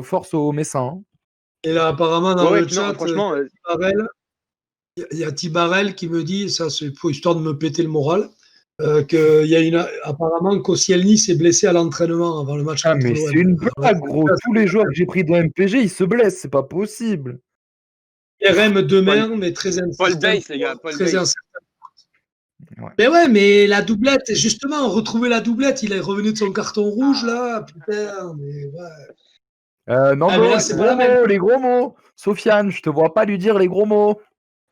force aux Messins. Hein. Et là, apparemment, dans le chat, franchement, il y a Tibarel qui me dit, ça c'est histoire de me péter le moral, qu'il y a apparemment Koscielny s'est blessé à l'entraînement avant le match. Ah, mais c'est une blague, gros. Tous les joueurs que j'ai pris de MPG, ils se blessent, c'est pas possible. RM demain, mais très incertain. Paul Bass, les gars. Très incertain. Ouais. Mais ouais, mais la doublette, justement, retrouver la doublette, il est revenu de son carton rouge là, putain, mais ouais. Non, là, c'est pas la même. Les gros mots. Sofiane, je te vois pas lui dire les gros mots.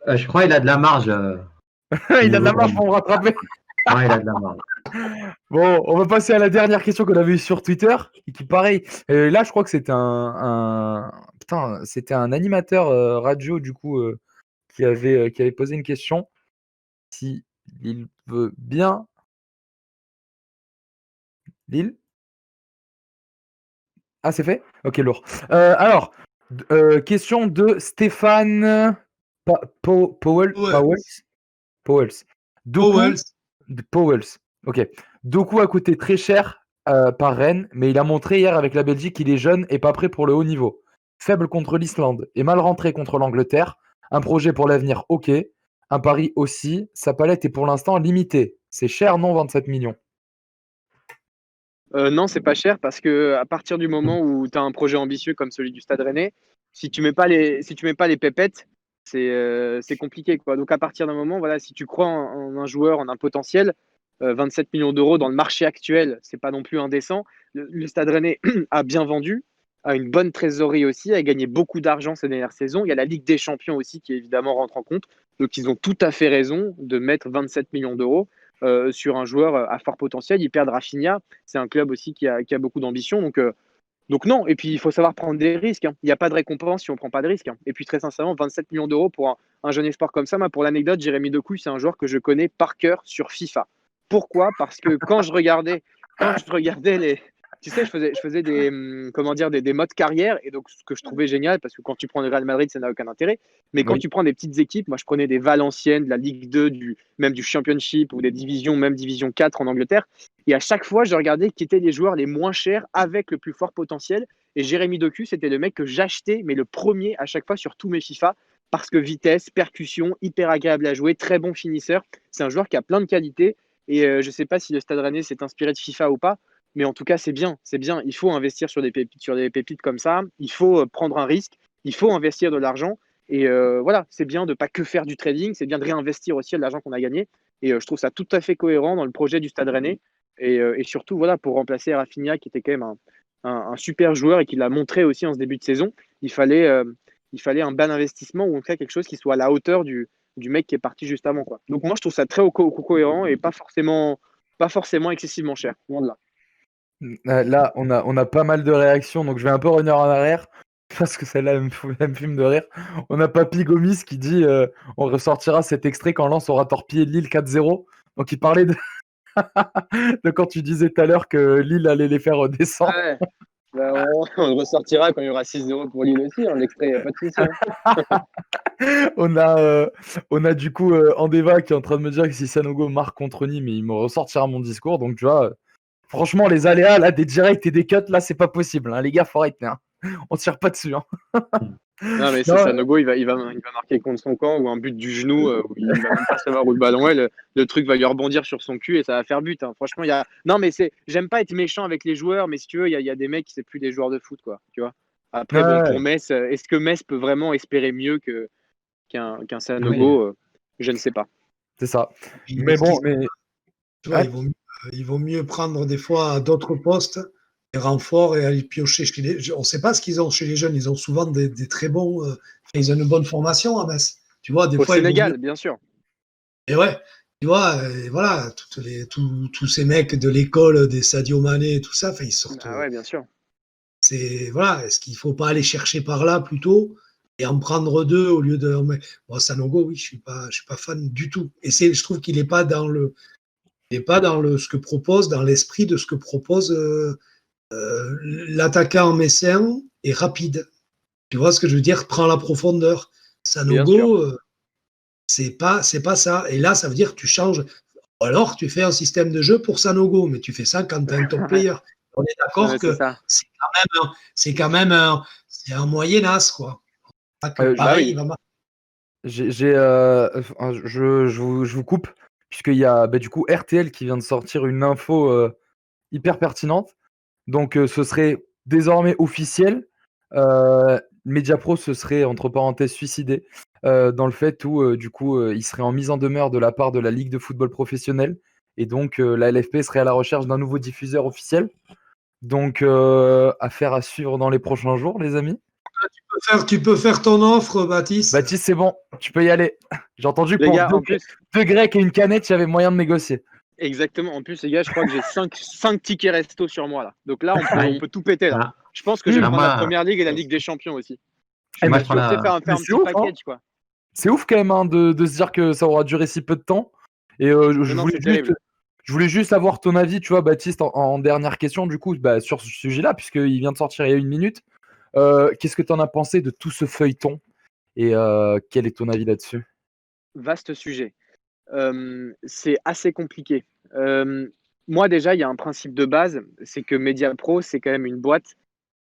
Je crois qu'il a de la marge. Il a de la marge pour me rattraper. Ouais, il a de la marge. Bon, on va passer à la dernière question qu'on avait eue sur Twitter. Et qui, pareil, là, je crois que c'était c'était un animateur radio, du coup, qui avait posé une question. Si il veut bien. Lille? Ah, c'est fait? Ok, lourd. Alors, question de Stéphane Powells. Powells. Powells. Ok. Doku a coûté très cher. par Rennes, mais il a montré hier avec la Belgique qu'il est jeune et pas prêt pour le haut niveau. Faible contre l'Islande et mal rentré contre l'Angleterre. Un projet pour l'avenir, ok. Un pari aussi. Sa palette est pour l'instant limitée. C'est cher, non, 27 millions. Non, c'est pas cher parce que à partir du moment où tu as un projet ambitieux comme celui du Stade Rennais, si tu mets pas les pépettes, c'est compliqué, quoi. Donc à partir d'un moment, voilà, si tu crois en un joueur, en un potentiel, 27 millions d'euros dans le marché actuel, c'est pas non plus indécent. Le Stade Rennais a bien vendu, a une bonne trésorerie aussi, a gagné beaucoup d'argent ces dernières saisons. Il y a la Ligue des Champions aussi qui évidemment rentre en compte. Donc ils ont tout à fait raison de mettre 27 millions d'euros sur un joueur à fort potentiel. Ils perdent Rafinha. C'est un club aussi qui a beaucoup d'ambition. Donc non. Et puis, il faut savoir prendre des risques, hein. Il n'y a pas de récompense si on ne prend pas de risques, hein. Et puis, très sincèrement, 27 millions d'euros pour un jeune espoir comme ça. Moi, pour l'anecdote, Jérémy Doku, c'est un joueur que je connais par cœur sur FIFA. Pourquoi ? Parce que quand je regardais les... Tu sais, je faisais des modes carrière. Et donc, ce que je trouvais génial, parce que quand tu prends le Real Madrid, ça n'a aucun intérêt. Mais quand Oui. tu prends des petites équipes, moi, je prenais des Valenciennes, de la Ligue 2, même du Championship ou des divisions, même Division 4 en Angleterre. Et à chaque fois, je regardais qui étaient les joueurs les moins chers avec le plus fort potentiel. Et Jérémy Doku, c'était le mec que j'achetais, mais le premier à chaque fois sur tous mes FIFA, parce que vitesse, percussion, hyper agréable à jouer, très bon finisseur. C'est un joueur qui a plein de qualités. Et je ne sais pas si le Stade Rennais s'est inspiré de FIFA ou pas, mais en tout cas, c'est bien. C'est bien. Il faut investir sur des pépites comme ça. Il faut prendre un risque. Il faut investir de l'argent. Et voilà, c'est bien de pas que faire du trading. C'est bien de réinvestir aussi de l'argent qu'on a gagné. Et je trouve ça tout à fait cohérent dans le projet du Stade Rennais. Et surtout, voilà, pour remplacer Rafinha, qui était quand même un super joueur et qui l'a montré aussi en ce début de saison, il fallait un bon investissement ou en tout cas quelque chose qui soit à la hauteur du mec qui est parti juste avant, quoi. Donc moi, je trouve ça très cohérent et pas forcément excessivement cher. Loin de là. Là, on a pas mal de réactions, donc je vais un peu revenir en arrière, parce que celle-là elle me fume de rire. On a Papy Gomis qui dit on ressortira cet extrait quand Lens aura torpillé Lille 4-0. Donc il parlait de, de quand tu disais tout à l'heure que Lille allait les faire redescendre. Ouais. Bah, on le ressortira quand il y aura 6-0 pour Lille aussi, hein, l'extrait, il n'y a pas de souci, hein. On a du coup Andeva qui est en train de me dire que si Sanogo marque contre Nîmes, il me ressortira mon discours. Donc tu vois, franchement, les aléas là, des directs et des cuts, là, c'est pas possible, hein. Les gars, faut arrêter, hein. On tire pas dessus, hein. Non, mais c'est Non, Sanogo, il va marquer contre son camp ou un but du genou où il va même pas savoir où le ballon est. Le truc va lui rebondir sur son cul et ça va faire but, hein. Franchement, non, mais j'aime pas être méchant avec les joueurs, mais si tu veux, il y a des mecs qui c'est plus des joueurs de foot, quoi. Tu vois. Après, bon, ouais, pour Metz, est-ce que Metz peut vraiment espérer mieux qu'un Sanogo? Je ne sais pas. c'est ça. Puis, Mais bon, tu vois, ouais. il vaut mieux prendre des fois à d'autres postes des renforts et aller piocher chez on ne sait pas ce qu'ils ont chez les jeunes. Ils ont souvent des très bons. Ils ont une bonne formation à Metz. Tu vois, des Au fois, Sénégal, bien sûr. Et ouais, tu vois, voilà, tous ces mecs de l'école des Sadio Mané et tout ça, ils sortent. Ah ouais, bien sûr. Voilà, est-ce qu'il ne faut pas aller chercher par là plutôt et en prendre deux au lieu de. Bon, Sanogo, oui, je suis pas fan du tout. Et je trouve qu'il n'est pas dans ce que propose, dans l'esprit de ce que propose l'attaquant messin est rapide. Tu vois ce que je veux dire? Prends la profondeur. Sanogo, c'est pas ça. Et là, ça veut dire que tu changes. Alors, tu fais un système de jeu pour Sanogo, mais tu fais ça quand tu as un top player. On est d'accord que c'est quand même un moyen-as, quoi. Pareil, il va marquer. Je vous coupe, puisqu'il y a du coup RTL qui vient de sortir une info hyper pertinente. Donc ce serait désormais officiel. Mediapro se serait, entre parenthèses, suicidé dans le fait où du coup il serait en mise en demeure de la part de la Ligue de football professionnel. Et donc la LFP serait à la recherche d'un nouveau diffuseur officiel. Donc affaire à suivre dans les prochains jours, les amis. Tu peux faire ton offre, Baptiste. Baptiste, c'est bon, tu peux y aller. J'ai entendu que Les pour gars, en plus, deux grecs et une canette, il y avait moyen de négocier. exactement. En plus, les gars, je crois que j'ai 5 tickets resto sur moi, là. Donc là, on peut tout péter, là. Ah. Je pense que je vais Ah, prendre moi- la première ligue et la Ligue des Champions aussi. Moi, Je je prends vais faire la. un Mais petit c'est ouf, hein. package, quoi. C'est ouf quand même hein, de se dire que ça aura duré si peu de temps. Et Non, c'est terrible. je voulais juste avoir ton avis, tu vois, Baptiste, en dernière question, du coup, sur ce sujet-là, puisqu'il vient de sortir il y a une minute. Qu'est-ce que tu en as pensé de tout ce feuilleton et quel est ton avis là-dessus? Vaste sujet. C'est assez compliqué. moi, déjà, il y a un principe de base, c'est que Mediapro, c'est quand même une boîte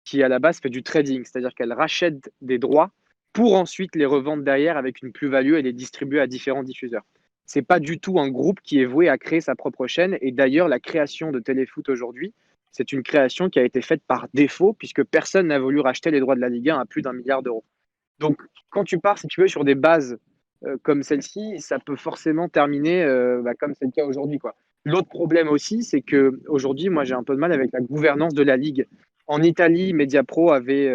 qui, à la base, fait du trading, c'est-à-dire qu'elle rachète des droits pour ensuite les revendre derrière avec une plus-value et les distribuer à différents diffuseurs. C'est pas du tout un groupe qui est voué à créer sa propre chaîne. Et d'ailleurs, la création de Téléfoot aujourd'hui, c'est une création qui a été faite par défaut, puisque personne n'a voulu racheter les droits de la Ligue 1 à plus d'1 milliard d'euros. Donc, quand tu pars, si tu veux, sur des bases comme celle-ci, ça peut forcément terminer comme c'est le cas aujourd'hui, quoi. L'autre problème aussi, c'est que aujourd'hui, moi, j'ai un peu de mal avec la gouvernance de la Ligue. En Italie, Mediapro avait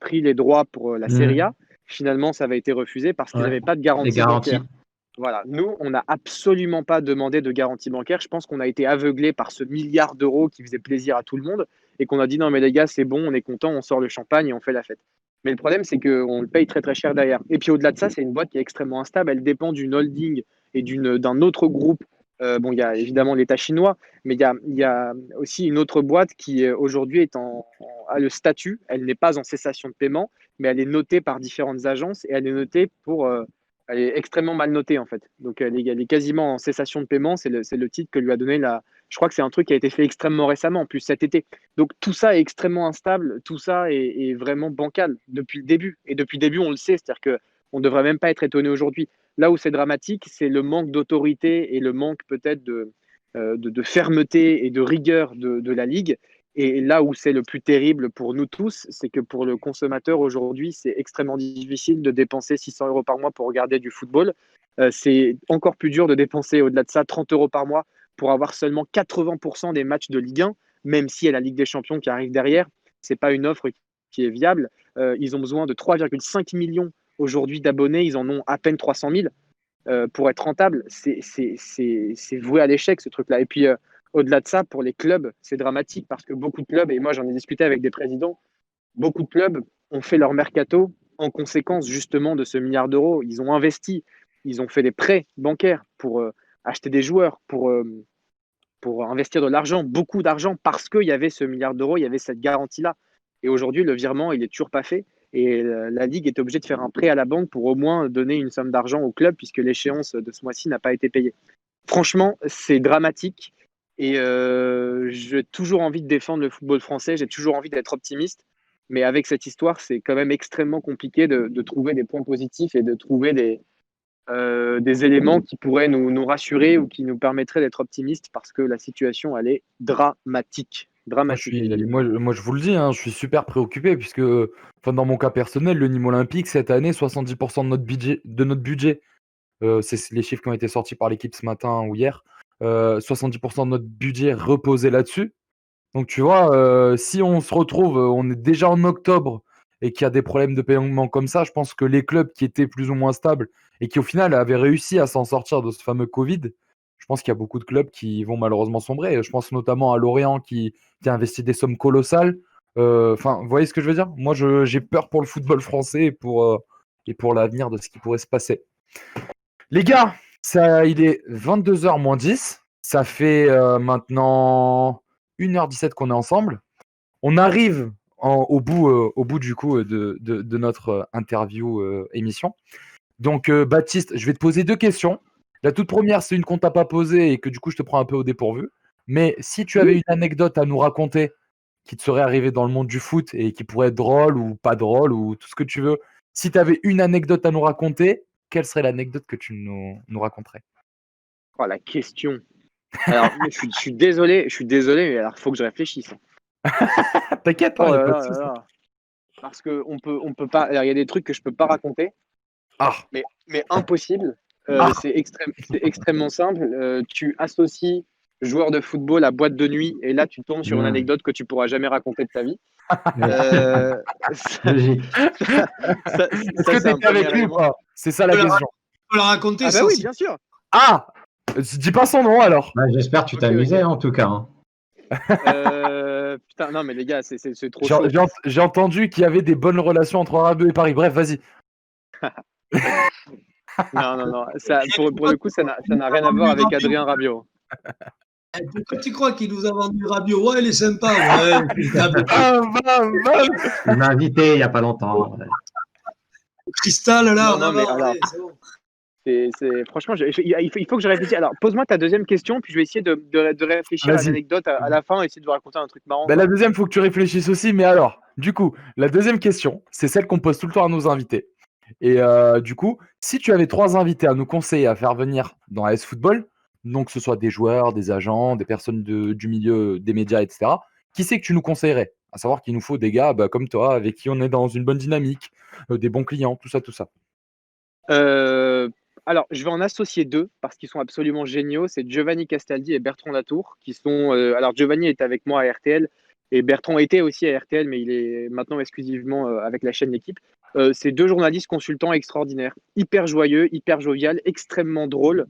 pris les droits pour la Serie A. Finalement, ça avait été refusé parce qu'ils n'avaient pas de garantie bancaire. Voilà. Nous, on n'a absolument pas demandé de garantie bancaire. Je pense qu'on a été aveuglés par ce milliard d'euros qui faisait plaisir à tout le monde et qu'on a dit non, mais les gars, c'est bon, on est content, on sort le champagne et on fait la fête. Mais le problème, c'est qu'on le paye très très cher derrière. Et puis au-delà de ça, c'est une boîte qui est extrêmement instable. Elle dépend d'une holding et d'un autre groupe. Bon, il y a évidemment l'État chinois, mais il y a aussi une autre boîte qui aujourd'hui a le statut. Elle n'est pas en cessation de paiement, mais elle est notée par différentes agences et elle est notée elle est extrêmement mal notée en fait. Donc elle est quasiment en cessation de paiement. C'est le titre que lui a donné Je crois que c'est un truc qui a été fait extrêmement récemment, en plus cet été. Donc tout ça est extrêmement instable, tout ça est vraiment bancal depuis le début. Et depuis le début, on le sait, c'est-à-dire qu'on ne devrait même pas être étonné aujourd'hui. Là où c'est dramatique, c'est le manque d'autorité et le manque peut-être de fermeté et de rigueur de la Ligue. Et là où c'est le plus terrible pour nous tous, c'est que pour le consommateur aujourd'hui, c'est extrêmement difficile de dépenser 600 € par mois pour regarder du football. C'est encore plus dur de dépenser au-delà de ça 30 € par mois pour avoir seulement 80% des matchs de Ligue 1, même si il y a la Ligue des Champions qui arrive derrière. Ce n'est pas une offre qui est viable. Ils ont besoin de 3,5 millions aujourd'hui d'abonnés. Ils en ont à peine 300 000 pour être rentable. C'est voué à l'échec, ce truc-là. Et puis, au-delà de ça, pour les clubs, c'est dramatique parce que beaucoup de clubs, et moi j'en ai discuté avec des présidents, beaucoup de clubs ont fait leur mercato en conséquence justement de ce milliard d'euros. Ils ont investi, ils ont fait des prêts bancaires pour acheter des joueurs, pour investir de l'argent, beaucoup d'argent, parce qu'il y avait ce milliard d'euros, il y avait cette garantie-là. Et aujourd'hui, le virement, il n'est toujours pas fait. Et la Ligue est obligée de faire un prêt à la banque pour au moins donner une somme d'argent au club, puisque l'échéance de ce mois-ci n'a pas été payée. Franchement, c'est dramatique. Et j'ai toujours envie de défendre le football français, j'ai toujours envie d'être optimiste. Mais avec cette histoire, c'est quand même extrêmement compliqué de trouver des points positifs et de trouver des éléments qui pourraient nous rassurer ou qui nous permettraient d'être optimistes parce que la situation, elle est dramatique. Moi, je vous le dis, hein, je suis super préoccupé puisque, dans mon cas personnel, le Nîmes Olympique, cette année, 70% de notre budget, c'est les chiffres qui ont été sortis par l'équipe ce matin ou hier, 70% de notre budget reposait là-dessus. Donc, tu vois, si on se retrouve, on est déjà en octobre et qu'il y a des problèmes de paiement comme ça, je pense que les clubs qui étaient plus ou moins stables et qui, au final, avaient réussi à s'en sortir de ce fameux Covid, je pense qu'il y a beaucoup de clubs qui vont malheureusement sombrer. Je pense notamment à Lorient qui a investi des sommes colossales. Vous voyez ce que je veux dire? Moi, j'ai peur pour le football français et pour l'avenir de ce qui pourrait se passer. Les gars, il est 22h moins 10. Ça fait maintenant 1h17 qu'on est ensemble. On arrive au bout du coup de notre interview émission. Donc, Baptiste, je vais te poser 2 questions. La toute première, c'est une qu'on t'a pas posée et que du coup, je te prends un peu au dépourvu. Mais si tu avais une anecdote à nous raconter qui te serait arrivée dans le monde du foot et qui pourrait être drôle ou pas drôle ou tout ce que tu veux, si tu avais une anecdote à nous raconter, quelle serait l'anecdote que tu nous raconterais? Oh, la question. Alors, je suis désolé, mais alors, il faut que je réfléchisse. T'inquiète, il n'y a pas de souci. Parce qu'on peut pas. Il y a des trucs que je peux pas raconter. Mais impossible. C'est extrêmement simple. Tu associes joueur de football à boîte de nuit et là, tu tombes sur une anecdote que tu pourras jamais raconter de ta vie. Est-ce que tu étais avec lui ou pas? C'est ça la question. Tu peux la raconter, ça oui, bien sûr. Ah, dis pas son nom alors. J'espère que tu t'amusais en tout cas. Putain, non mais les gars, c'est trop chaud. J'ai entendu qu'il y avait des bonnes relations entre Arabieux et Paris. Bref, vas-y. Non. Ça, pour le coup, ça n'a rien à voir avec Adrien Rabiot. Pourquoi tu crois qu'il nous a vendu Rabiot? Ouais, il est sympa. Ouais. Il m'a invité il n'y a pas longtemps. Cristal, là. Non, mais alors, c'est bon. Franchement, il faut que je réfléchisse. Alors, pose-moi ta deuxième question, puis je vais essayer de réfléchir à Vas-y. l'anecdote à la fin, essayer de vous raconter un truc marrant. La deuxième, il faut que tu réfléchisses aussi. Mais alors, du coup, la deuxième question, c'est celle qu'on pose tout le temps à nos invités. Et du coup, si tu avais 3 invités à nous conseiller à faire venir dans AS Football, donc que ce soit des joueurs, des agents, des personnes du milieu des médias, etc., qui c'est que tu nous conseillerais? À savoir qu'il nous faut des gars comme toi, avec qui on est dans une bonne dynamique, des bons clients, tout ça, tout ça. Alors, je vais en associer 2 parce qu'ils sont absolument géniaux. C'est Giovanni Castaldi et Bertrand Latour qui sont. Alors, Giovanni est avec moi à RTL et Bertrand était aussi à RTL, mais il est maintenant exclusivement avec la chaîne L'équipe. C'est 2 journalistes consultants extraordinaires, hyper joyeux, hyper jovial, extrêmement drôles,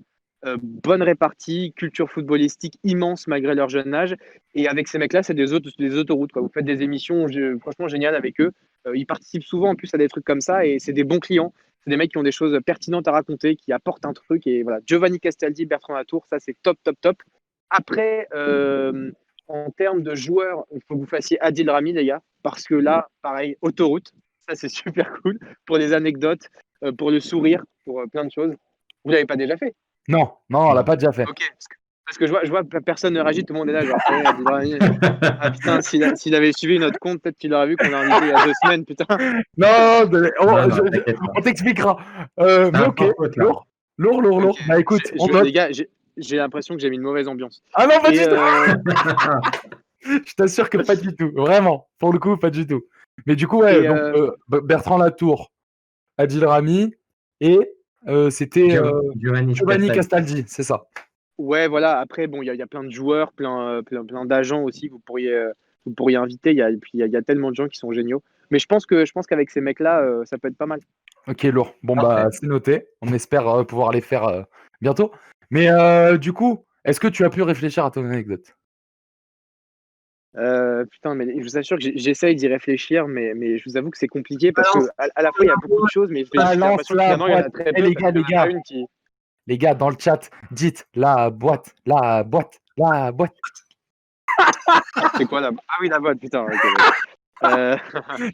bonne répartie, culture footballistique immense malgré leur jeune âge. Et avec ces mecs-là, c'est des autoroutes, quoi. Vous faites des émissions franchement géniales avec eux. Ils participent souvent en plus à des trucs comme ça et c'est des bons clients. C'est des mecs qui ont des choses pertinentes à raconter, qui apportent un truc. Et voilà, Giovanni Castaldi, Bertrand Latour, ça c'est top, top, top. Après, en termes de joueurs, il faut que vous fassiez Adil Rami, les gars, parce que là, pareil, autoroute, ça c'est super cool pour des anecdotes, pour le sourire, pour plein de choses. Vous l'avez pas déjà fait? Non, on l'a pas déjà fait. Ok, parce que je vois personne ne réagit, tout le monde est là, genre, Adil Rami. Ah putain, s'il avait suivi notre compte, peut-être qu'il aurait vu qu'on l'a invité il y a 2 semaines, putain. Non, t'inquiète pas. on t'expliquera. Mais ok, lourd. Ok. Bah écoute, on note. Les gars, j'ai l'impression que j'ai mis une mauvaise ambiance. Ah non, pas Et, du tout. Je t'assure que pas du tout. Vraiment, pour le coup, pas du tout. Mais du coup, ouais, Et, donc Bertrand Latour, Adil Rami et c'était Giovanni Castaldi, c'est ça. ouais, voilà. Après, bon, il y a plein de joueurs, plein d'agents aussi que vous pourriez inviter. Et puis il y a tellement de gens qui sont géniaux. Mais je pense qu'avec ces mecs-là, ça peut être pas mal. Ok, lourd. Bon, Parfait. c'est noté. On espère pouvoir les faire bientôt. Mais du coup, est-ce que tu as pu réfléchir à ton anecdote? Putain, mais je vous assure que j'essaye d'y réfléchir, mais je vous avoue que c'est compliqué parce que à la fois il y a beaucoup de choses, mais j'ai l'impression que finalement il y en a très peu. Les gars, Une qui... les gars, dans le chat, dites la boîte. C'est quoi la... Ah oui, la boîte, putain.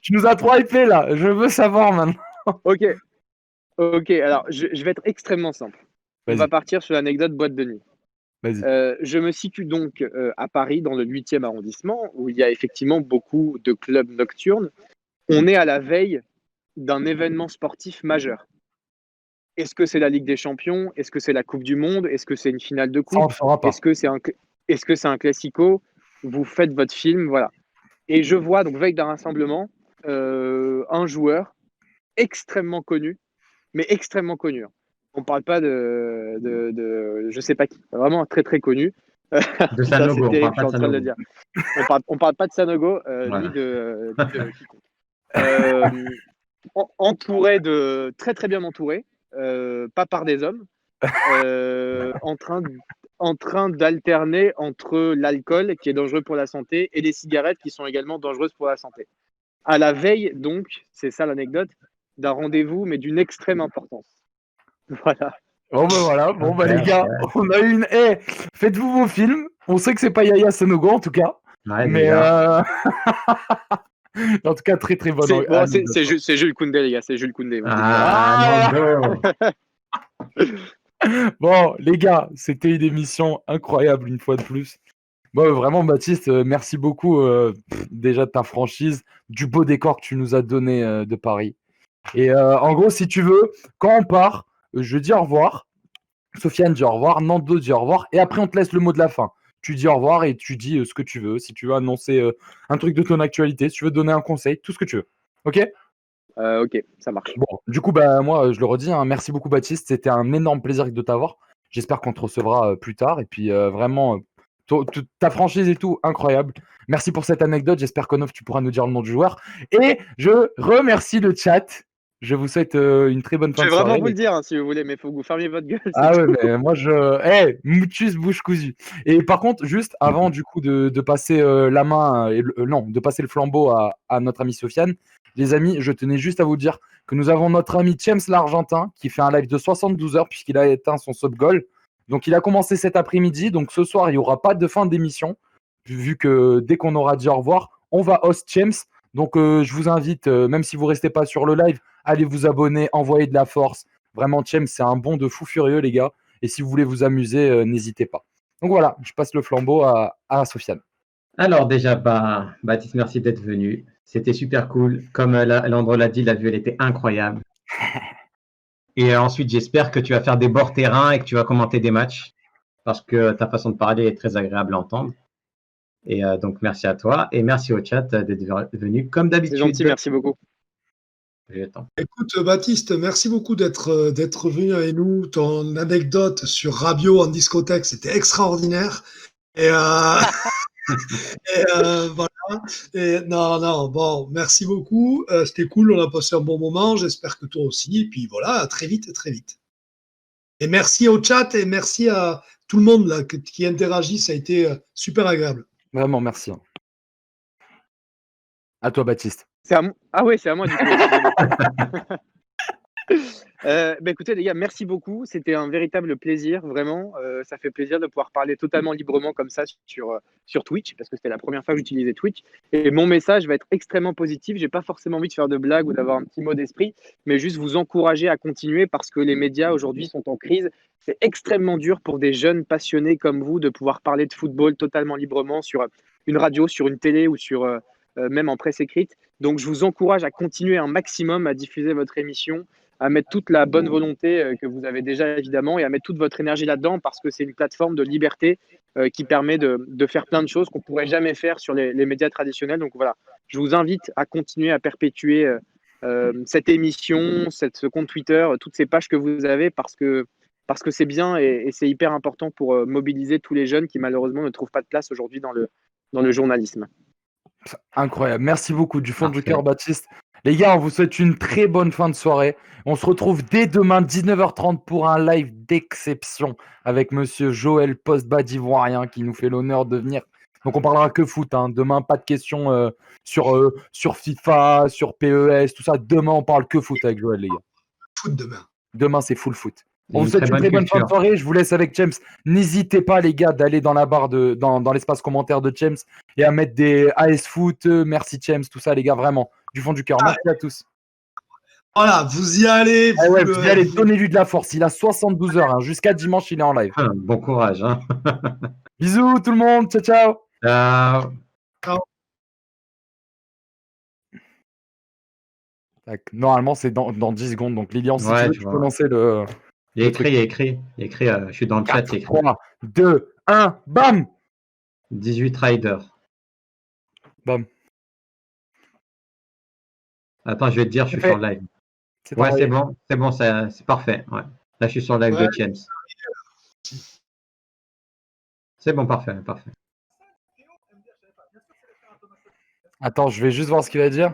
Tu nous as trop hypé là. Je veux savoir maintenant. Ok, alors je vais être extrêmement simple. On Vas-y. va partir sur l'anecdote boîte de nuit. Vas-y. Je me situe donc à Paris, dans le 8e arrondissement, où il y a effectivement beaucoup de clubs nocturnes. On est à la veille d'un événement sportif majeur. Est-ce que c'est la Ligue des Champions? Est-ce que c'est la Coupe du Monde? Est-ce que c'est une finale de Ça, on coupe? le fera pas. Est-ce que c'est un classico? Vous faites votre film, voilà. Et je vois, donc veille d'un rassemblement, un joueur extrêmement connu, mais extrêmement connu. On ne parle pas de je sais pas qui, vraiment très très connu. De Sanogo, on parle pas de Sanogo. dire. On parle pas de Sanogo, Voilà. ni de quiconque. Entouré de très très bien entouré, pas par des hommes, en train d'alterner entre l'alcool qui est dangereux pour la santé et les cigarettes qui sont également dangereuses pour la santé. À la veille, donc, c'est ça l'anecdote, d'un rendez-vous, mais d'une extrême importance. Voilà. Bon, les gars, on a une. Faites-vous vos films. On sait que c'est pas Yaya Sanogo en tout cas. Ouais, mais en tout cas, très très bonne. C'est Jules Koundé, les gars. C'est Jules Koundé. Bon, les gars, c'était une émission incroyable une fois de plus. Bon, vraiment, Baptiste, merci beaucoup déjà de ta franchise, du beau décor que tu nous as donné de Paris. Et en gros, si tu veux, quand on part, je dis au revoir. Sofiane dit au revoir, Nando dit au revoir, et après on te laisse le mot de la fin. Tu dis au revoir et tu dis ce que tu veux. Si tu veux annoncer un truc de ton actualité, si tu veux donner un conseil, tout ce que tu veux. Ok ? Ok, ça marche. Bon, du coup, moi, je le redis, hein, merci beaucoup, Baptiste. C'était un énorme plaisir de t'avoir. J'espère qu'on te recevra plus tard. Et puis, vraiment, ta franchise et tout, incroyable. Merci pour cette anecdote. J'espère qu'Onof, tu pourras nous dire le nom du joueur. Et je remercie le chat. Je vous souhaite une très bonne fin de soirée. Je vais vraiment vous le dire si vous voulez, mais il faut que vous fermiez votre gueule. Ah ouais, mais moi Mutus bouche cousue. Et par contre, juste avant du coup de passer la main, de passer le flambeau à notre ami Sofiane, les amis, je tenais juste à vous dire que nous avons notre ami James l'Argentin qui fait un live de 72 heures puisqu'il a éteint son sub goal. Donc il a commencé cet après-midi. Donc ce soir, il n'y aura pas de fin d'émission vu que dès qu'on aura dit au revoir, on va host James. Donc je vous invite, même si vous ne restez pas sur le live, allez vous abonner, envoyer de la force, Vraiment, James, c'est un bond de fou furieux, les gars. Et si vous voulez vous amuser, n'hésitez pas. Donc voilà, je passe le flambeau à Sofiane. Alors déjà, Baptiste, merci d'être venu. C'était super cool. Comme Landro l'a dit, la vue, elle était incroyable. Et ensuite, j'espère que tu vas faire des bords terrain et que tu vas commenter des matchs parce que ta façon de parler est très agréable à entendre. Et donc, merci à toi et merci au chat d'être venu comme d'habitude. C'est gentil, merci beaucoup. Écoute, Baptiste, merci beaucoup d'être venu avec nous. Ton anecdote sur Rabiot en discothèque, c'était extraordinaire. Et, voilà. Et non, bon, merci beaucoup. C'était cool, on a passé un bon moment. J'espère que toi aussi. Et puis voilà, à très vite, très vite. Et merci au chat et merci à tout le monde là, qui interagit. Ça a été super agréable. Vraiment, merci. À toi, Baptiste. Ah ouais, c'est à moi du coup. Écoutez les gars, merci beaucoup. C'était un véritable plaisir, vraiment. Ça fait plaisir de pouvoir parler totalement librement comme ça sur Twitch, parce que c'était la première fois que j'utilisais Twitch. Et mon message va être extrêmement positif. J'ai pas forcément envie de faire de blagues ou d'avoir un petit mot d'esprit, mais juste vous encourager à continuer parce que les médias aujourd'hui sont en crise. C'est extrêmement dur pour des jeunes passionnés comme vous de pouvoir parler de football totalement librement sur une radio, sur une télé ou même en presse écrite. Donc je vous encourage à continuer un maximum à diffuser votre émission, à mettre toute la bonne volonté que vous avez déjà évidemment et à mettre toute votre énergie là-dedans parce que c'est une plateforme de liberté qui permet de faire plein de choses qu'on ne pourrait jamais faire sur les médias traditionnels. Donc voilà, je vous invite à continuer à perpétuer cette émission, ce compte Twitter, toutes ces pages que vous avez parce que c'est bien et c'est hyper important pour mobiliser tous les jeunes qui malheureusement ne trouvent pas de place aujourd'hui dans le journalisme. Incroyable. Merci beaucoup du fond du cœur, Baptiste. Les gars, on vous souhaite une très bonne fin de soirée. On se retrouve dès demain, 19h30, pour un live d'exception avec monsieur Joël Postbad ivoirien qui nous fait l'honneur de venir. Donc, on parlera que foot. Hein. Demain, pas de questions sur FIFA, sur PES, tout ça. Demain, on parle que foot avec Joël, les gars. Foot demain. Demain, c'est full foot. On vous souhaite une très bonne fin de soirée. Je vous laisse avec James. N'hésitez pas, les gars, d'aller dans la barre dans l'espace commentaire de James et à mettre des AS Foot. Merci, James, tout ça, les gars, vraiment. Du fond du cœur. Merci à tous. Voilà, vous y allez. Vous y allez, donnez-lui de la force. Il a 72 heures. Hein. Jusqu'à dimanche, il est en live. Bon courage. Hein. Bisous, tout le monde. Ciao, ciao. Ciao. Normalement, c'est dans 10 secondes. Donc, Lilian, si tu peux lancer le. Il y a écrit. Je suis dans le chat. 3, 2, 1, bam! 18 riders. Bam. Attends, je vais te dire, je suis sur le live. Ouais, c'est bon, c'est parfait. Ouais. Là, je suis sur le live de James. C'est bon, parfait. Attends, je vais juste voir ce qu'il va dire.